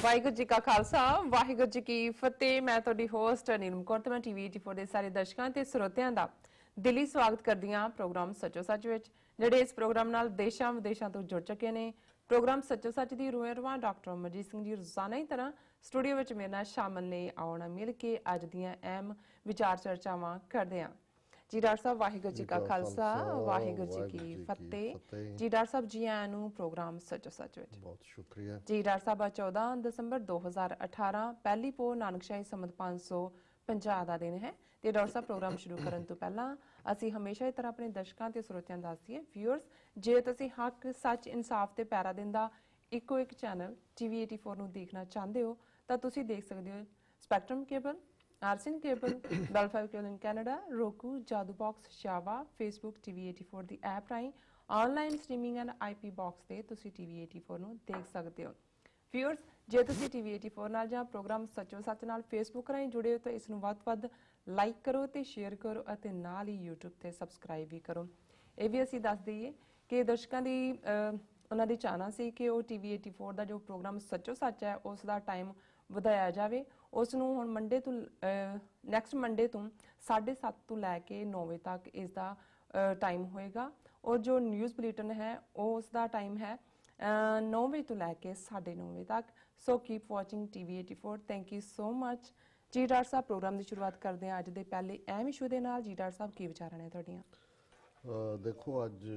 ਵਾਹਿਗੁਰੂ ਜੀ ਕਾ ਖਾਲਸਾ ਵਾਹਿਗੁਰੂ ਜੀ ਕੀ ਫਤਿਹ। ਮੈਂ ਤੁਹਾਡੀ ਹੋਸਟ ਨੀਲਮ ਕੌਰ ਤੇ ਮੈਂ ਟੀਵੀ 84 ਦੇ ਸਾਰੇ ਦਰਸ਼ਕਾਂ ਤੇ ਸਰੋਤਿਆਂ ਦਾ ਦਿਲੀ ਸਵਾਗਤ ਕਰਦੀ ਹਾਂ ਪ੍ਰੋਗਰਾਮ ਸੱਚੋ ਸੱਚ ਵਿੱਚ, ਜਿਹੜੇ ਇਸ ਪ੍ਰੋਗਰਾਮ ਨਾਲ ਦੇਸ਼ਾਂ ਵਿਦੇਸ਼ਾਂ ਤੋਂ ਜੁੜ ਚੁੱਕੇ ਨੇ। ਪ੍ਰੋਗਰਾਮ ਸੱਚੋ ਸੱਚ ਦੀ ਰੂਹਾਂ ਡਾਕਟਰ ਅਮਰਜੀਤ ਸਿੰਘ ਜੀ ਰੋਜ਼ਾਨਾ ਹੀ ਤਰ੍ਹਾਂ ਸਟੂਡੀਓ ਵਿੱਚ ਮੇਰੇ ਨਾਲ ਸ਼ਾਮਲ ਨੇ। ਆਉਣਾ ਮਿਲ ਕੇ ਅੱਜ ਦੀਆਂ ਅਹਿਮ ਵਿਚਾਰ ਚਰਚਾਵਾਂ ਕਰਦੇ ਹਾਂ। जी डॉक्टर साहब वाहिगुरू जी का खालसा वाहिगुरू जी की फतेह। जी डॉक्टर साहब जी आया नूं प्रोग्राम सचो सच विच बहुत शुक्रिया जी। डॉक्टर साहब 14 दसंबर 2018 पहली पो नानकशाही संमत 550 ਦਾ ਦਿਨ ਹੈ ਤੇ ਡਾਕਟਰ ਸਾਹਿਬ ਪ੍ਰੋਗਰਾਮ ਸ਼ੁਰੂ ਕਰਨ ਤੋਂ ਪਹਿਲਾਂ ਅਸੀਂ ਹਮੇਸ਼ਾ ਹੀ ਤਰ੍ਹਾਂ ਆਪਣੇ ਦਰਸ਼ਕਾਂ ਤੇ ਸਰੋਤਿਆਂ ਨੂੰ ਦੱਸਦੀਏ ਵਿਊਅਰਸ, ਜੇ ਤੁਸੀਂ ਹੱਕ ਸੱਚ ਇਨਸਾਫ ਤੇ ਪੈਰਾ ਦਿੰਦਾ ਇੱਕੋ ਇੱਕ ਚੈਨਲ ਟੀਵੀ 84 ਨੂੰ ਦੇਖਣਾ ਚਾਹੁੰਦੇ ਹੋ ਤਾਂ ਤੁਸੀਂ ਦੇਖ ਸਕਦੇ ਹੋ spectrum cable, RCN cable, Bell 5 cable in Canada, Roku, Jadoo box, शावा, फेसबुक टीवी 84 ਦੀ ਐਪ ਰਾਹੀਂ online streaming and IP box ਤੇ ਤੁਸੀਂ ਟੀਵੀ 84 ਨੂੰ ਦੇਖ ਸਕਦੇ ਹੋ। ਵਿਊਅਰਸ, ਜੇ ਤੁਸੀਂ ਟੀਵੀ 84 ਨਾਲ ਜਾਂ ਪ੍ਰੋਗਰਾਮ ਸੱਚੋ ਸੱਚ ਨਾਲ ਫੇਸਬੁੱਕ ਰਾਹੀਂ ਜੁੜੇ ਹੋ ਤਾਂ ਇਸ ਨੂੰ ਵੱਧ ਲਾਈਕ ਕਰੋ ਤੇ ਸ਼ੇਅਰ ਕਰੋ ਅਤੇ ਨਾਲ ਹੀ YouTube ਤੇ ਸਬਸਕ੍ਰਾਈਬ ਵੀ ਕਰੋ। ਇਹ ਵੀ ਅਸੀਂ ਦੱਸ ਦਈਏ ਕਿ ਦਰਸ਼ਕਾਂ ਦੀ ਉਹਨਾਂ ਦੀ ਚਾਹਨਾ ਸੀ ਕਿ ਉਹ ਟੀਵੀ 84 ਦਾ ਜੋ ਪ੍ਰੋਗਰਾਮ ਸੱਚੋ ਸੱਚ ਹੈ ਉਸ ਦਾ ਟਾਈਮ ਵਧਾਇਆ ਜਾਵੇ। ਉਸ ਨੂੰ ਹੁਣ ਮੰਡੇ ਤੋਂ ਨੈਕਸਟ ਮੰਡੇ ਤੋਂ 7:30 ਤੋਂ ਲੈ ਕੇ 9 ਵਜੇ ਤੱਕ ਇਸ ਦਾ ਟਾਈਮ ਹੋਏਗਾ ਔਰ ਜੋ ਨਿਊਜ਼ ਬੁਲੇਟਿਨ ਹੈ ਉਸ ਦਾ ਟਾਈਮ ਹੈ 9 ਵਜੇ ਤੋਂ ਲੈ ਕੇ 9:30 ਵਜੇ ਤੱਕ। So keep watching TV 84। Thank you so much ਜੀ। ਡਾਕਟਰ ਸਾਹਿਬ ਪ੍ਰੋਗਰਾਮ ਦੀ ਸ਼ੁਰੂਆਤ ਕਰਦੇ ਹਾਂ ਅੱਜ ਦੇ ਪਹਿਲੇ ਅਹਿਮ ਇਸ਼ੂ ਦੇ ਨਾਲ। ਜੀ ਡਾਕਟਰ ਸਾਹਿਬ ਕੀ ਵਿਚਾਰਾਂ ਨੇ ਤੁਹਾਡੀਆਂ? ਦੇਖੋ, ਅੱਜ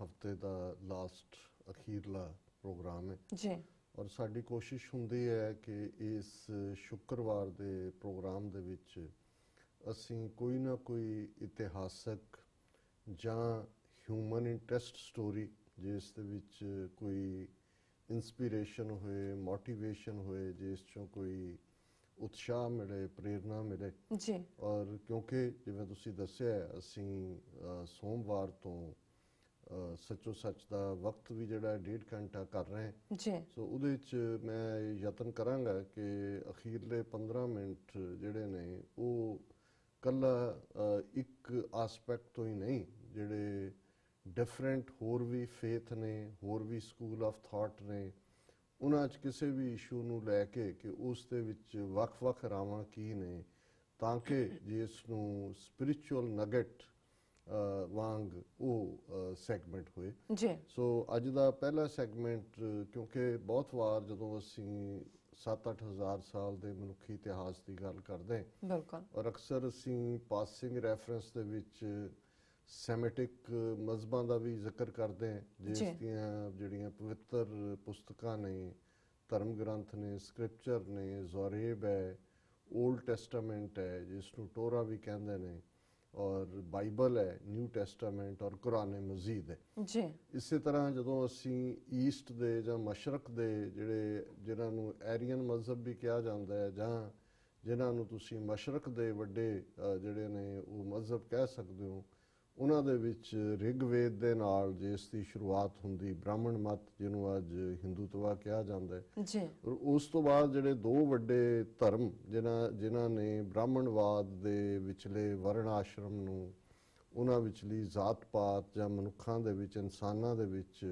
ਹਫਤੇ ਦਾ ਲਾਸਟ ਅਖੀਰਲਾ ਪ੍ਰੋਗਰਾਮ ਹੈ ਜੀ ਔਰ ਸਾਡੀ ਕੋਸ਼ਿਸ਼ ਹੁੰਦੀ ਹੈ ਕਿ ਇਸ ਸ਼ੁੱਕਰਵਾਰ ਦੇ ਪ੍ਰੋਗਰਾਮ ਦੇ ਵਿੱਚ ਅਸੀਂ ਕੋਈ ਨਾ ਕੋਈ ਇਤਿਹਾਸਕ ਜਾਂ ਹਿਊਮਨ ਇੰਟਰਸਟ ਸਟੋਰੀ ਜਿਸ ਦੇ ਵਿੱਚ ਕੋਈ ਇਨਸਪੀਰੇਸ਼ਨ ਹੋਏ, ਮੋਟੀਵੇਸ਼ਨ ਹੋਏ, ਜਿਸ ਚੋਂ ਕੋਈ ਉਤਸ਼ਾਹ ਮਿਲੇ, ਪ੍ਰੇਰਨਾ ਮਿਲੇ ਜੀ। ਔਰ ਕਿਉਂਕਿ ਜਿਵੇਂ ਤੁਸੀਂ ਦੱਸਿਆ ਅਸੀਂ ਸੋਮਵਾਰ ਤੋਂ ਸੱਚੋ ਸੱਚ ਦਾ ਵਕਤ ਵੀ ਜਿਹੜਾ 1.5 ਘੰਟਾ ਕਰ ਰਹੇ ਜੀ। ਸੋ ਉਹਦੇ 'ਚ ਮੈਂ ਯਤਨ ਕਰਾਂਗਾ ਕਿ ਅਖੀਰਲੇ 15 ਮਿੰਟ ਜਿਹੜੇ ਨੇ ਉਹ ਕੱਲਾ ਇੱਕ ਆਸਪੈਕਟ ਤੋਂ ਹੀ ਨਹੀਂ, ਜਿਹੜੇ ਡਿਫਰੈਂਟ ਹੋਰ ਵੀ ਫੇਥ ਨੇ, ਹੋਰ ਵੀ ਸਕੂਲ ਆਫ ਥਾਟ ਨੇ, ਉਹਨਾਂ 'ਚ ਕਿਸੇ ਵੀ ਇਸ਼ੂ ਨੂੰ ਲੈ ਕੇ ਕਿ ਉਸ ਦੇ ਵਿੱਚ ਵੱਖ-ਵੱਖ ਰਾਵਾਂ ਕੀ ਨੇ ਤਾਂ ਕਿ ਜਿਸ ਨੂੰ ਸਪਿਰਿਚੁਅਲ ਨਗੇਟ ਵਾਂਗ ਉਹ ਸੈਗਮੈਂਟ ਹੋਏ ਜੀ। ਸੋ ਅੱਜ ਦਾ ਪਹਿਲਾ ਸੈਗਮੈਂਟ, ਕਿਉਂਕਿ ਬਹੁਤ ਵਾਰ ਜਦੋਂ ਅਸੀਂ 7-8 ਹਜ਼ਾਰ ਸਾਲ ਦੇ ਮਨੁੱਖੀ ਇਤਿਹਾਸ ਦੀ ਗੱਲ ਕਰਦੇ ਬਿਲਕੁਲ ਔਰ ਅਕਸਰ ਅਸੀਂ ਪਾਸਿੰਗ ਰੈਫਰੈਂਸ ਦੇ ਵਿੱਚ ਸੈਮਿਟਿਕ ਮਜ਼ਹਬਾਂ ਦਾ ਵੀ ਜ਼ਿਕਰ ਕਰਦੇ ਹਾਂ, ਜਿਸ ਦੀਆਂ ਜਿਹੜੀਆਂ ਪਵਿੱਤਰ ਪੁਸਤਕਾਂ ਨੇ, ਧਰਮ ਗ੍ਰੰਥ ਨੇ, ਸਕ੍ਰਿਪਚਰ ਨੇ, ਜ਼ੋਰੇਬ ਹੈ, ਓਲਡ ਟੈਸਟਾਮੈਂਟ ਹੈ ਜਿਸ ਨੂੰ ਟੋਰਾ ਵੀ ਕਹਿੰਦੇ ਨੇ, ਔਰ ਬਾਈਬਲ ਹੈ, ਨਿਊ ਟੈਸਟਾਮੈਂਟ ਔਰ ਕੁਰਾਨ ਮਜੀਦ ਹੈ ਜੀ। ਇਸੇ ਤਰ੍ਹਾਂ ਜਦੋਂ ਅਸੀਂ ਈਸਟ ਦੇ ਜਾਂ ਮਸ਼ਰਕ ਦੇ ਜਿਨ੍ਹਾਂ ਨੂੰ ਐਰੀਅਨ ਮਜ਼ਹਬ ਵੀ ਕਿਹਾ ਜਾਂਦਾ ਹੈ ਜਾਂ ਜਿਨ੍ਹਾਂ ਨੂੰ ਤੁਸੀਂ ਮਸ਼ਰਕ ਦੇ ਵੱਡੇ ਜਿਹੜੇ ਨੇ ਉਹ ਮਜ਼ਹਬ ਕਹਿ ਸਕਦੇ ਹੋ, ਉਹਨਾਂ ਦੇ ਵਿੱਚ ਰਿਗਵੇਦ ਦੇ ਨਾਲ ਜਿਸ ਦੀ ਸ਼ੁਰੂਆਤ ਹੁੰਦੀ, ਬ੍ਰਾਹਮਣ ਮਤ ਜਿਹਨੂੰ ਅੱਜ ਹਿੰਦੂਤਵਾ ਕਿਹਾ ਜਾਂਦਾ ਹੈ ਜੀ। ਔਰ ਉਸ ਤੋਂ ਬਾਅਦ ਜਿਹੜੇ ਦੋ ਵੱਡੇ ਧਰਮ ਜਿਨ੍ਹਾਂ ਨੇ ਬ੍ਰਾਹਮਣਵਾਦ ਦੇ ਵਿਚਲੇ ਵਰਣ ਆਸ਼ਰਮ ਨੂੰ, ਉਹਨਾਂ ਵਿਚਲੀ ਜ਼ਾਤ ਪਾਤ ਜਾਂ ਮਨੁੱਖਾਂ ਦੇ ਵਿੱਚ, ਇਨਸਾਨਾਂ ਦੇ ਵਿੱਚ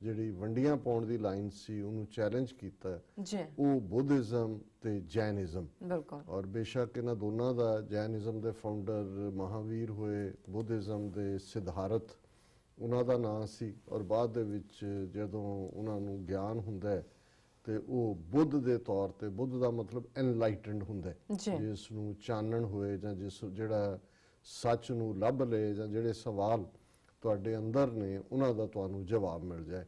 ਜਿਹੜੀ ਵੰਡੀਆਂ ਪਾਉਣ ਦੀ ਲਾਈਨ ਸੀ ਉਹਨੂੰ ਚੈਲੰਜ ਕੀਤਾ ਜੀ, ਉਹ ਬੁੱਧਿਜ਼ਮ ਤੇ ਜੈਨਿਜ਼ਮ। ਬਿਲਕੁਲ। ਔਰ ਬੇਸ਼ੱਕ ਇਹਨਾਂ ਦੋਨਾਂ ਦਾ, ਜੈਨਿਜ਼ਮ ਦੇ ਫਾਊਂਡਰ ਮਹਾਵੀਰ ਹੋਏ, ਬੁੱਧਿਜ਼ਮ ਦੇ ਸਿਧਾਰਥ ਉਹਨਾਂ ਦਾ ਨਾਂ ਸੀ ਔਰ ਬਾਅਦ ਦੇ ਵਿੱਚ ਜਦੋਂ ਉਹਨਾਂ ਨੂੰ ਗਿਆਨ ਹੁੰਦਾ ਤੇ ਉਹ ਬੁੱਧ ਦੇ ਤੌਰ ਤੇ, ਬੁੱਧ ਦਾ ਮਤਲਬ ਐਨਲਾਈਟਨਡ ਹੁੰਦਾ, ਜਿਸ ਨੂੰ ਚਾਨਣ ਹੋਏ ਜਾਂ ਜਿਹੜਾ ਸੱਚ ਨੂੰ ਲੱਭ ਲਏ ਜਾਂ ਜਿਹੜੇ ਸਵਾਲ ਤੁਹਾਡੇ ਅੰਦਰ ਨੇ ਉਹਨਾਂ ਦਾ ਤੁਹਾਨੂੰ ਜਵਾਬ ਮਿਲ ਜਾਏ।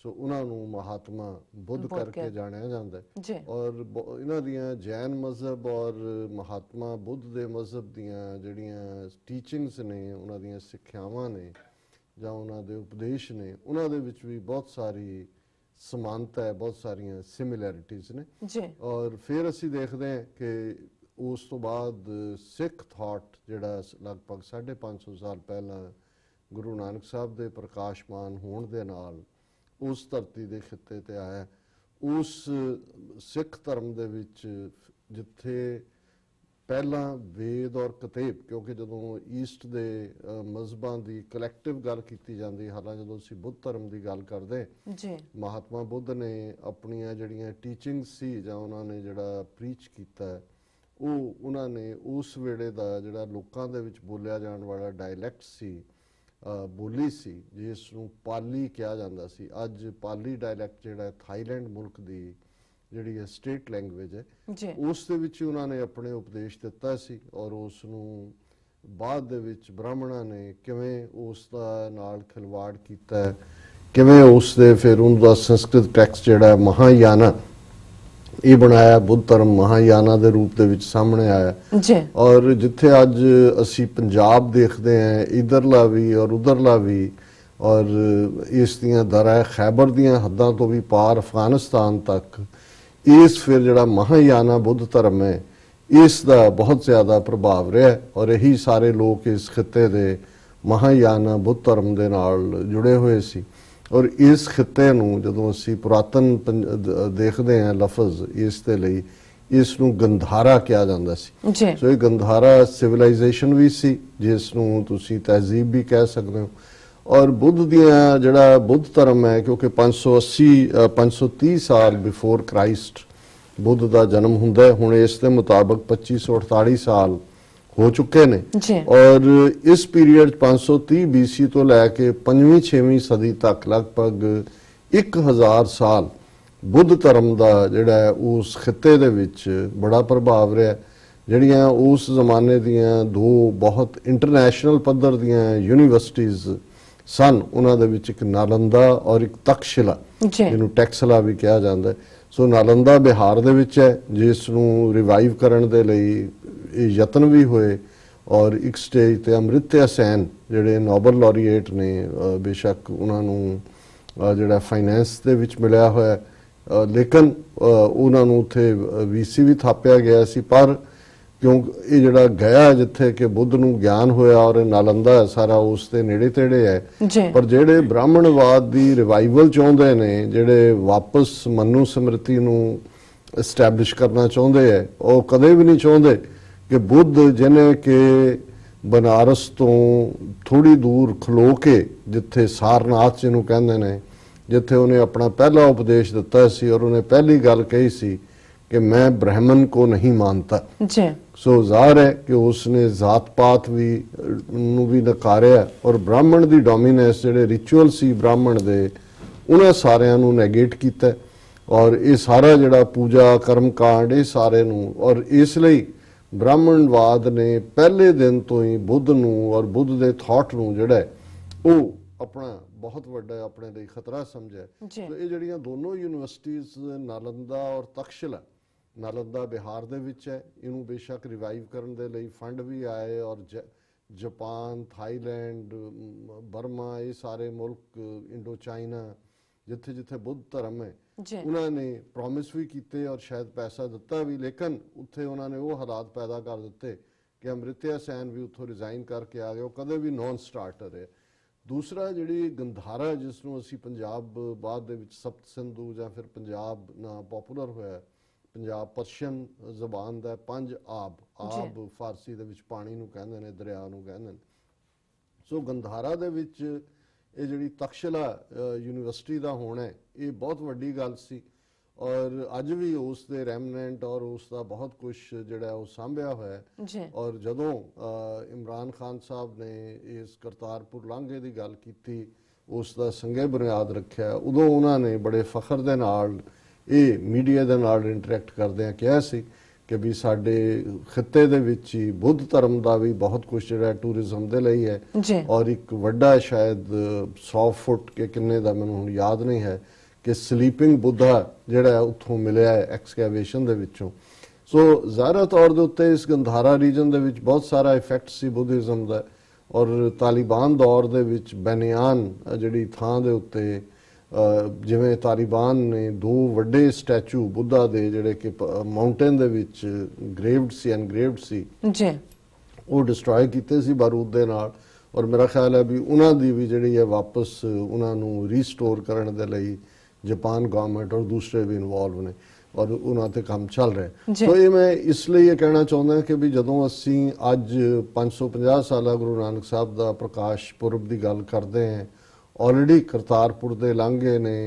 ਸੋ ਉਹਨਾਂ ਨੂੰ ਮਹਾਤਮਾ ਬੁੱਧ ਕਰਕੇ ਜਾਣਿਆ ਜਾਂਦਾ ਹੈ ਔਰ ਇਹਨਾਂ ਦੀਆਂ ਜੈਨ ਮਜ਼ਹਬ ਔਰ ਮਹਾਤਮਾ ਬੁੱਧ ਦੇ ਮਜ਼ਹਬ ਦੀਆਂ ਜਿਹੜੀਆਂ ਟੀਚਿੰਗਸ ਨੇ, ਉਹਨਾਂ ਦੀਆਂ ਸਿੱਖਿਆਵਾਂ ਨੇ ਜਾਂ ਉਹਨਾਂ ਦੇ ਉਪਦੇਸ਼ ਨੇ, ਉਹਨਾਂ ਦੇ ਵਿੱਚ ਵੀ ਬਹੁਤ ਸਾਰੀ ਸਮਾਨਤਾ ਹੈ, ਬਹੁਤ ਸਾਰੀਆਂ ਸਿਮਿਲੈਰਿਟੀਜ਼ ਨੇ। ਔਰ ਫਿਰ ਅਸੀਂ ਦੇਖਦੇ ਹਾਂ ਕਿ ਉਸ ਤੋਂ ਬਾਅਦ ਸਿੱਖ ਥਾਟ ਜਿਹੜਾ ਲਗਭਗ 550 ਸਾਲ ਪਹਿਲਾਂ ਗੁਰੂ ਨਾਨਕ ਸਾਹਿਬ ਦੇ ਪ੍ਰਕਾਸ਼ਮਾਨ ਹੋਣ ਦੇ ਨਾਲ ਉਸ ਧਰਤੀ ਦੇ ਖਿੱਤੇ ਤੇ ਆਇਆ, ਉਸ ਸਿੱਖ ਧਰਮ ਦੇ ਵਿੱਚ ਜਿੱਥੇ ਪਹਿਲਾਂ ਵੇਦ ਔਰ ਕਤੇਬ, ਕਿਉਂਕਿ ਜਦੋਂ ਈਸਟ ਦੇ ਮਜ਼ਹਬਾਂ ਦੀ ਕਲੈਕਟਿਵ ਗੱਲ ਕੀਤੀ ਜਾਂਦੀ, ਹਾਲਾਂਕਿ ਜਦੋਂ ਅਸੀਂ ਬੁੱਧ ਧਰਮ ਦੀ ਗੱਲ ਕਰਦੇ ਜੀ, ਮਹਾਤਮਾ ਬੁੱਧ ਨੇ ਆਪਣੀਆਂ ਜਿਹੜੀਆਂ ਟੀਚਿੰਗਸ ਸੀ ਜਾਂ ਉਹਨਾਂ ਨੇ ਜਿਹੜਾ ਪ੍ਰੀਚ ਕੀਤਾ ਉਹ ਉਹਨਾਂ ਨੇ ਉਸ ਵੇਲੇ ਦਾ ਜਿਹੜਾ ਲੋਕਾਂ ਦੇ ਵਿੱਚ ਬੋਲਿਆ ਜਾਣ ਵਾਲਾ ਡਾਇਲੈਕਟ ਸੀ, ਬੋਲੀ ਸੀ, ਜਿਸ ਨੂੰ ਪਾਲੀ ਕਿਹਾ ਜਾਂਦਾ ਸੀ। ਅੱਜ ਪਾਲੀ ਡਾਇਲੈਕਟ ਜਿਹੜਾ ਥਾਈਲੈਂਡ ਮੁਲਕ ਦੀ ਜਿਹੜੀ ਹੈ ਸਟੇਟ ਲੈਂਗੁਏਜ ਹੈ, ਉਸ ਦੇ ਵਿੱਚ ਉਹਨਾਂ ਨੇ ਆਪਣੇ ਉਪਦੇਸ਼ ਦਿੱਤਾ ਸੀ। ਔਰ ਉਸ ਨੂੰ ਬਾਅਦ ਦੇ ਵਿੱਚ ਬ੍ਰਾਹਮਣਾਂ ਨੇ ਕਿਵੇਂ ਉਸ ਦਾ ਨਾਲ ਖਿਲਵਾੜ ਕੀਤਾ, ਕਿਵੇਂ ਉਸ ਦੇ ਫਿਰ ਉਹਦਾ ਸੰਸਕ੍ਰਿਤ ਟੈਕਸਟ ਜਿਹੜਾ ਮਹਾਯਾਨਾ ਇਹ ਬਣਾਇਆ, ਬੁੱਧ ਧਰਮ ਮਹਾਯਾਨਾ ਦੇ ਰੂਪ ਦੇ ਵਿੱਚ ਸਾਹਮਣੇ ਆਇਆ ਜੀ। ਔਰ ਜਿੱਥੇ ਅੱਜ ਅਸੀਂ ਪੰਜਾਬ ਦੇਖਦੇ ਹਾਂ, ਇਧਰਲਾ ਵੀ ਔਰ ਉਧਰਲਾ ਵੀ, ਔਰ ਇਸ ਦੀਆਂ ਦਰਿਆ ਖੈਬਰ ਦੀਆਂ ਹੱਦਾਂ ਤੋਂ ਵੀ ਪਾਰ ਅਫਗਾਨਿਸਤਾਨ ਤੱਕ, ਇਸ ਫਿਰ ਜਿਹੜਾ ਮਹਾਯਾਨਾ ਬੁੱਧ ਧਰਮ ਹੈ ਇਸ ਦਾ ਬਹੁਤ ਜ਼ਿਆਦਾ ਪ੍ਰਭਾਵ ਰਿਹਾ। ਔਰ ਇਹੀ ਸਾਰੇ ਲੋਕ ਇਸ ਖਿੱਤੇ ਦੇ ਮਹਾਯਾਨਾ ਬੁੱਧ ਧਰਮ ਦੇ ਨਾਲ ਜੁੜੇ ਹੋਏ ਸੀ। ਔਰ ਇਸ ਖਿੱਤੇ ਨੂੰ ਜਦੋਂ ਅਸੀਂ ਪੁਰਾਤਨ ਦੇਖਦੇ ਹਾਂ ਲਫ਼ਜ਼ ਇਸ ਦੇ ਲਈ, ਇਸ ਨੂੰ ਗੰਧਾਰਾ ਕਿਹਾ ਜਾਂਦਾ ਸੀ। ਸੋ ਇਹ ਗੰਧਾਰਾ ਸਿਵਲਾਈਜੇਸ਼ਨ ਵੀ ਸੀ, ਜਿਸ ਨੂੰ ਤੁਸੀਂ ਤਹਿਜ਼ੀਬ ਵੀ ਕਹਿ ਸਕਦੇ ਹੋ। ਔਰ ਬੁੱਧ ਦੀਆਂ ਜਿਹੜਾ ਬੁੱਧ ਧਰਮ ਹੈ, ਕਿਉਂਕਿ 530 ਸਾਲ ਬਿਫੋਰ ਕ੍ਰਾਈਸਟ ਬੁੱਧ ਦਾ ਜਨਮ ਹੁੰਦਾ ਹੈ, ਹੁਣ ਇਸ ਦੇ ਮੁਤਾਬਕ 2548 ਸਾਲ ਹੋ ਚੁੱਕੇ ਨੇ। ਔਰ ਇਸ ਪੀਰੀਅਡ 530 BC ਤੋਂ ਲੈ ਕੇ 5ਵੀਂ 6ਵੀਂ ਸਦੀ ਤੱਕ ਲਗਭਗ 1000 ਸਾਲ ਬੁੱਧ ਧਰਮ ਦਾ ਜਿਹੜਾ ਉਸ ਖਿੱਤੇ ਦੇ ਵਿੱਚ ਬੜਾ ਪ੍ਰਭਾਵ ਰਿਹਾ। ਜਿਹੜੀਆਂ ਉਸ ਜ਼ਮਾਨੇ ਦੀਆਂ ਦੋ ਬਹੁਤ ਇੰਟਰਨੈਸ਼ਨਲ ਪੱਧਰ ਦੀਆਂ ਯੂਨੀਵਰਸਿਟੀਜ਼ ਸਨ, ਉਹਨਾਂ ਦੇ ਵਿੱਚ ਇੱਕ ਨਾਲੰਦਾ ਔਰ ਇੱਕ ਤਕਸ਼ਿਲਾ, ਜਿਹਨੂੰ ਟੈਕਸਲਾ ਵੀ ਕਿਹਾ ਜਾਂਦਾ। ਸੋ ਨਾਲੰਦਾ ਬਿਹਾਰ ਦੇ ਵਿੱਚ ਹੈ, ਜਿਸ ਨੂੰ ਰਿਵਾਈਵ ਕਰਨ ਦੇ ਲਈ ਇਹ ਯਤਨ ਵੀ ਹੋਏ। ਔਰ ਇੱਕ ਸਟੇਜ ਤੇ ਅਮ੍ਰਿਤਿਆ ਸੈਨ ਜਿਹੜੇ ਨੋਬਲ ਲੌਰੀਏਟ ਨੇ, ਬੇਸ਼ੱਕ ਉਹਨਾਂ ਨੂੰ ਜਿਹੜਾ ਫਾਈਨੈਂਸ ਦੇ ਵਿੱਚ ਮਿਲਿਆ ਹੋਇਆ, ਲੇਕਿਨ ਉਹਨਾਂ ਨੂੰ ਉੱਥੇ VC ਵੀ ਥਾਪਿਆ ਗਿਆ ਸੀ। ਪਰ ਕਿਉਂਕਿ ਇਹ ਜਿਹੜਾ ਗਿਆ ਜਿੱਥੇ ਕਿ ਬੁੱਧ ਨੂੰ ਗਿਆਨ ਹੋਇਆ, ਔਰ ਨਾਲੰਦਾ ਸਾਰਾ ਉਸ ਦੇ ਨੇੜੇ ਤੇੜੇ ਹੈ। ਪਰ ਜਿਹੜੇ ਬ੍ਰਾਹਮਣਵਾਦ ਦੀ ਰਿਵਾਈਵਲ ਚਾਹੁੰਦੇ ਨੇ, ਜਿਹੜੇ ਵਾਪਸ ਮਨੂ ਸਮ੍ਰਿਤੀ ਨੂੰ ਐਸਟੈਬਲਿਸ਼ ਕਰਨਾ ਚਾਹੁੰਦੇ ਹੈ, ਉਹ ਕਦੇ ਵੀ ਨਹੀਂ ਚਾਹੁੰਦੇ ਕਿ ਬੁੱਧ ਜਿਹਨੇ ਕਿ ਬਨਾਰਸ ਤੋਂ ਥੋੜੀ ਦੂਰ ਖਲੋ ਕੇ, ਜਿੱਥੇ ਸਾਰਨਾਥ ਜਿਹਨੂੰ ਕਹਿੰਦੇ ਨੇ, ਜਿੱਥੇ ਉਹਨੇ ਆਪਣਾ ਪਹਿਲਾ ਉਪਦੇਸ਼ ਦਿੱਤਾ ਸੀ, ਔਰ ਉਹਨੇ ਪਹਿਲੀ ਗੱਲ ਕਹੀ ਸੀ ਕਿ ਮੈਂ ਬ੍ਰਾਹਮਣ ਕੋ ਨਹੀਂ ਮਾਨਤਾ। ਸੋ ਜ਼ਾਹਰ ਹੈ ਕਿ ਉਸਨੇ ਜ਼ਾਤ ਪਾਤ ਵੀ ਨੂੰ ਵੀ ਨਕਾਰਿਆ, ਔਰ ਬ੍ਰਾਹਮਣ ਦੀ ਡੋਮੀਨੈਂਸ, ਜਿਹੜੇ ਰਿਚੁਅਲ ਸੀ ਬ੍ਰਾਹਮਣ ਦੇ, ਉਹਨਾਂ ਸਾਰਿਆਂ ਨੂੰ ਨੈਗੇਟ ਕੀਤਾ। ਔਰ ਇਹ ਸਾਰਾ ਜਿਹੜਾ ਪੂਜਾ ਕਰਮ ਕਾਂਡ, ਇਹ ਸਾਰੇ ਨੂੰ, ਔਰ ਇਸ ਲਈ ਬ੍ਰਾਹਮਣਵਾਦ ਨੇ ਪਹਿਲੇ ਦਿਨ ਤੋਂ ਹੀ ਬੁੱਧ ਨੂੰ ਔਰ ਬੁੱਧ ਦੇ ਥਾਟ ਨੂੰ ਜਿਹੜਾ ਉਹ ਆਪਣਾ ਬਹੁਤ ਵੱਡਾ ਆਪਣੇ ਲਈ ਖਤਰਾ ਸਮਝਿਆ। ਤੇ ਇਹ ਜਿਹੜੀਆਂ ਦੋਨੋਂ ਯੂਨੀਵਰਸਿਟੀਜ਼ ਨਾਲੰਦਾ ਔਰ ਤਕਸ਼ਿਲਾ, ਨਾਲੰਦਾ ਬਿਹਾਰ ਦੇ ਵਿੱਚ ਹੈ, ਇਹਨੂੰ ਬੇਸ਼ੱਕ ਰਿਵਾਈਵ ਕਰਨ ਦੇ ਲਈ ਫੰਡ ਵੀ ਆਏ, ਔਰ ਜਾਪਾਨ, ਥਾਈਲੈਂਡ, ਬਰਮਾ, ਇਹ ਸਾਰੇ ਮੁਲਕ, ਇੰਡੋ ਚਾਈਨਾ, ਜਿੱਥੇ ਜਿੱਥੇ ਬੁੱਧ ਧਰਮ ਹੈ, ਉਹਨਾਂ ਨੇ ਪ੍ਰੋਮਿਸ ਵੀ ਕੀਤੇ ਔਰ ਸ਼ਾਇਦ ਪੈਸਾ ਦਿੱਤਾ ਵੀ। ਲੇਕਿਨ ਉੱਥੇ ਉਹਨਾਂ ਨੇ ਉਹ ਹਾਲਾਤ ਪੈਦਾ ਕਰ ਦਿੱਤੇ ਕਿ ਅਮ੍ਰਿਤਿਆ ਸੈਨ ਵੀ ਉੱਥੋਂ ਰਿਜ਼ਾਈਨ ਕਰਕੇ ਆ ਗਏ, ਉਹ ਕਦੇ ਵੀ ਨੌਨ ਸਟਾਰਟਰ ਹੈ। ਦੂਸਰਾ ਜਿਹੜੀ ਗੰਧਾਰਾ, ਜਿਸ ਨੂੰ ਅਸੀਂ ਪੰਜਾਬ ਬਾਅਦ ਦੇ ਵਿੱਚ ਸਪਤ ਸਿੰਧੂ ਜਾਂ ਫਿਰ ਪੰਜਾਬ ਨਾਂ ਪੋਪੂਲਰ ਹੋਇਆ, ਪੰਜਾਬ ਪਰਸ਼ੀਅਨ ਜ਼ਬਾਨ ਦਾ 5 ਆਬ ਫਾਰਸੀ ਦੇ ਵਿੱਚ ਪਾਣੀ ਨੂੰ ਕਹਿੰਦੇ ਨੇ, ਦਰਿਆ ਨੂੰ ਕਹਿੰਦੇ ਨੇ। ਸੋ ਗੰਧਾਰਾ ਦੇ ਵਿੱਚ ਇਹ ਜਿਹੜੀ ਤਕਸ਼ਿਲਾ ਯੂਨੀਵਰਸਿਟੀ ਦਾ ਹੋਣਾ, ਇਹ ਬਹੁਤ ਵੱਡੀ ਗੱਲ ਸੀ। ਔਰ ਅੱਜ ਵੀ ਉਸ ਦੇ ਰੈਮਨੈਂਟ ਔਰ ਉਸ ਦਾ ਬਹੁਤ ਕੁਝ ਜਿਹੜਾ ਉਹ ਸਾਂਭਿਆ ਹੋਇਆ। ਔਰ ਜਦੋਂ ਇਮਰਾਨ ਖਾਨ ਸਾਹਿਬ ਨੇ ਇਸ ਕਰਤਾਰਪੁਰ ਲਾਂਘੇ ਦੀ ਗੱਲ ਕੀਤੀ, ਉਸ ਦਾ ਸੰਗੇ ਬੁਨਿਆਦ ਰੱਖਿਆ, ਉਦੋਂ ਉਹਨਾਂ ਨੇ ਬੜੇ ਫਖਰ ਦੇ ਨਾਲ ਇਹ ਮੀਡੀਆ ਦੇ ਨਾਲ ਇੰਟਰੈਕਟ ਕਰਦਿਆਂ ਕਿਹਾ ਸੀ ਕਿ ਵੀ ਸਾਡੇ ਖਿੱਤੇ ਦੇ ਵਿੱਚ ਹੀ ਬੁੱਧ ਧਰਮ ਦਾ ਵੀ ਬਹੁਤ ਕੁਝ ਜਿਹੜਾ ਟੂਰਿਜ਼ਮ ਦੇ ਲਈ ਹੈ। ਔਰ ਇੱਕ ਵੱਡਾ ਸ਼ਾਇਦ 100 ਫੁੱਟ ਕੇ ਕਿੰਨੇ ਦਾ ਮੈਨੂੰ ਹੁਣ ਯਾਦ ਨਹੀਂ ਹੈ ਕਿ ਸਲੀਪਿੰਗ ਬੁੱਧਾ ਜਿਹੜਾ ਉੱਥੋਂ ਮਿਲਿਆ ਹੈ ਐਕਸਕੈਵੇਸ਼ਨ ਦੇ ਵਿੱਚੋਂ। ਸੋ ਜ਼ਾਹਿਰ ਤੌਰ ਦੇ ਉੱਤੇ ਇਸ ਗੰਧਾਰਾ ਰੀਜਨ ਦੇ ਵਿੱਚ ਬਹੁਤ ਸਾਰਾ ਇਫੈਕਟ ਸੀ ਬੁੱਧਿਜ਼ਮ ਦਾ। ਔਰ ਤਾਲਿਬਾਨ ਦੌਰ ਦੇ ਵਿੱਚ ਬੈਨਿਆਨ ਜਿਹੜੀ ਥਾਂ ਦੇ ਉੱਤੇ, ਜਿਵੇਂ ਤਾਲਿਬਾਨ ਨੇ 2 ਵੱਡੇ ਸਟੈਚੂ ਬੁੱਧਾ ਦੇ ਜਿਹੜੇ ਕਿ ਮਾਊਂਟੇਨ ਦੇ ਵਿੱਚ ਗ੍ਰੇਵਡ ਸੀ, ਐਨਗ੍ਰੇਵਡ ਸੀ, ਉਹ ਡਿਸਟਰੋਏ ਕੀਤੇ ਸੀ ਬਾਰੂਦ ਦੇ ਨਾਲ। ਔਰ ਮੇਰਾ ਖਿਆਲ ਹੈ ਵੀ ਉਹਨਾਂ ਦੀ ਵੀ ਜਿਹੜੀ ਹੈ ਵਾਪਸ ਉਹਨਾਂ ਨੂੰ ਰੀਸਟੋਰ ਕਰਨ ਦੇ ਲਈ ਜਾਪਾਨ ਗਵਰਨਮੈਂਟ ਔਰ ਦੂਸਰੇ ਵੀ ਇਨਵੋਲਵ ਨੇ। ਔਰ ਉਹਨਾਂ ਤੇ ਕੰਮ ਚੱਲ ਰਿਹਾ। ਜੀ। ਸੋ ਇਹ ਮੈਂ ਇਸ ਲਈ ਇਹ ਕਹਿਣਾ ਚਾਹੁੰਦਾ ਕਿ ਵੀ ਜਦੋਂ ਅਸੀਂ ਅੱਜ 550 ਸਾਲਾ ਗੁਰੂ ਨਾਨਕ ਸਾਹਿਬ ਦਾ ਪ੍ਰਕਾਸ਼ ਪੁਰਬ ਦੀ ਗੱਲ ਕਰਦੇ ਹਾਂ, ਆਲਰੇਡੀ ਕਰਤਾਰਪੁਰ ਦੇ ਲਾਂਘੇ ਨੇ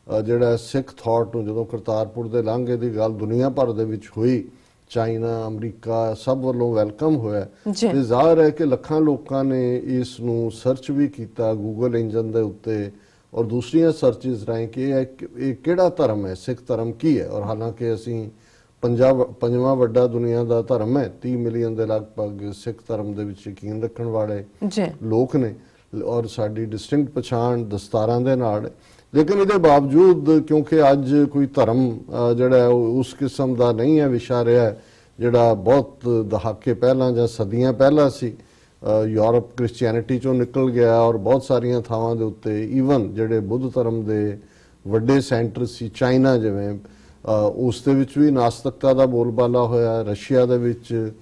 ਜਿਹੜਾ ਸਿੱਖ ਥਾਟ ਨੂੰ ਜਦੋਂ ਕਰਤਾਰਪੁਰ ਦੇ ਲਾਂਘੇ ਦੀ ਗੱਲ ਦੁਨੀਆ ਭਰ ਦੇ ਵਿੱਚ ਹੋਈ, ਚਾਈਨਾ, ਅਮਰੀਕਾ ਸਭ ਵੱਲੋਂ ਵੈਲਕਮ ਹੋਇਆ ਤੇ ਜ਼ਾਹਰ ਹੈ ਕਿ ਲੱਖਾਂ ਲੋਕਾਂ ਨੇ ਇਸ ਨੂੰ ਸਰਚ ਵੀ ਕੀਤਾ ਗੂਗਲ ਇੰਜਨ ਦੇ ਉੱਤੇ ਔਰ ਦੂਸਰੀਆਂ ਸਰਚਿਸ ਰਾਹੀਂ ਕਿ ਇਹ ਕਿਹੜਾ ਧਰਮ ਹੈ, ਸਿੱਖ ਧਰਮ ਕੀ ਹੈ। ਔਰ ਹਾਲਾਂਕਿ ਅਸੀਂ ਪੰਜਵਾਂ ਵੱਡਾ ਦੁਨੀਆ ਦਾ ਧਰਮ ਹੈ, 30 ਮਿਲੀਅਨ ਦੇ ਲਗਭਗ ਸਿੱਖ ਧਰਮ ਦੇ ਵਿੱਚ ਯਕੀਨ ਰੱਖਣ ਵਾਲੇ ਲੋਕ ਨੇ ਔਰ ਸਾਡੀ ਡਿਸਟਿੰਕਟ ਪਛਾਣ ਦਸਤਾਰਾਂ ਦੇ ਨਾਲ। ਲੇਕਿਨ ਇਹਦੇ ਬਾਵਜੂਦ ਕਿਉਂਕਿ ਅੱਜ ਕੋਈ ਧਰਮ ਜਿਹੜਾ ਹੈ ਉਸ ਕਿਸਮ ਦਾ ਨਹੀਂ ਹੈ ਵਿਸ਼ਾ ਰਿਹਾ ਜਿਹੜਾ ਬਹੁਤ ਦਹਾਕੇ ਪਹਿਲਾਂ ਜਾਂ ਸਦੀਆਂ ਪਹਿਲਾਂ ਸੀ। ਯੂਰਪ ਕ੍ਰਿਸਚੀਅਨਿਟੀ ਚੋਂ ਨਿਕਲ ਗਿਆ ਔਰ ਬਹੁਤ ਸਾਰੀਆਂ ਥਾਵਾਂ ਦੇ ਉੱਤੇ ਈਵਨ ਜਿਹੜੇ ਬੁੱਧ ਧਰਮ ਦੇ ਵੱਡੇ ਸੈਂਟਰ ਸੀ, ਚਾਈਨਾ ਜਿਵੇਂ, ਉਸ ਦੇ ਵਿੱਚ ਵੀ ਨਾਸਤਿਕਤਾ ਦਾ ਬੋਲਬਾਲਾ ਹੋਇਆ। ਰਸ਼ੀਆ ਦੇ ਵਿੱਚ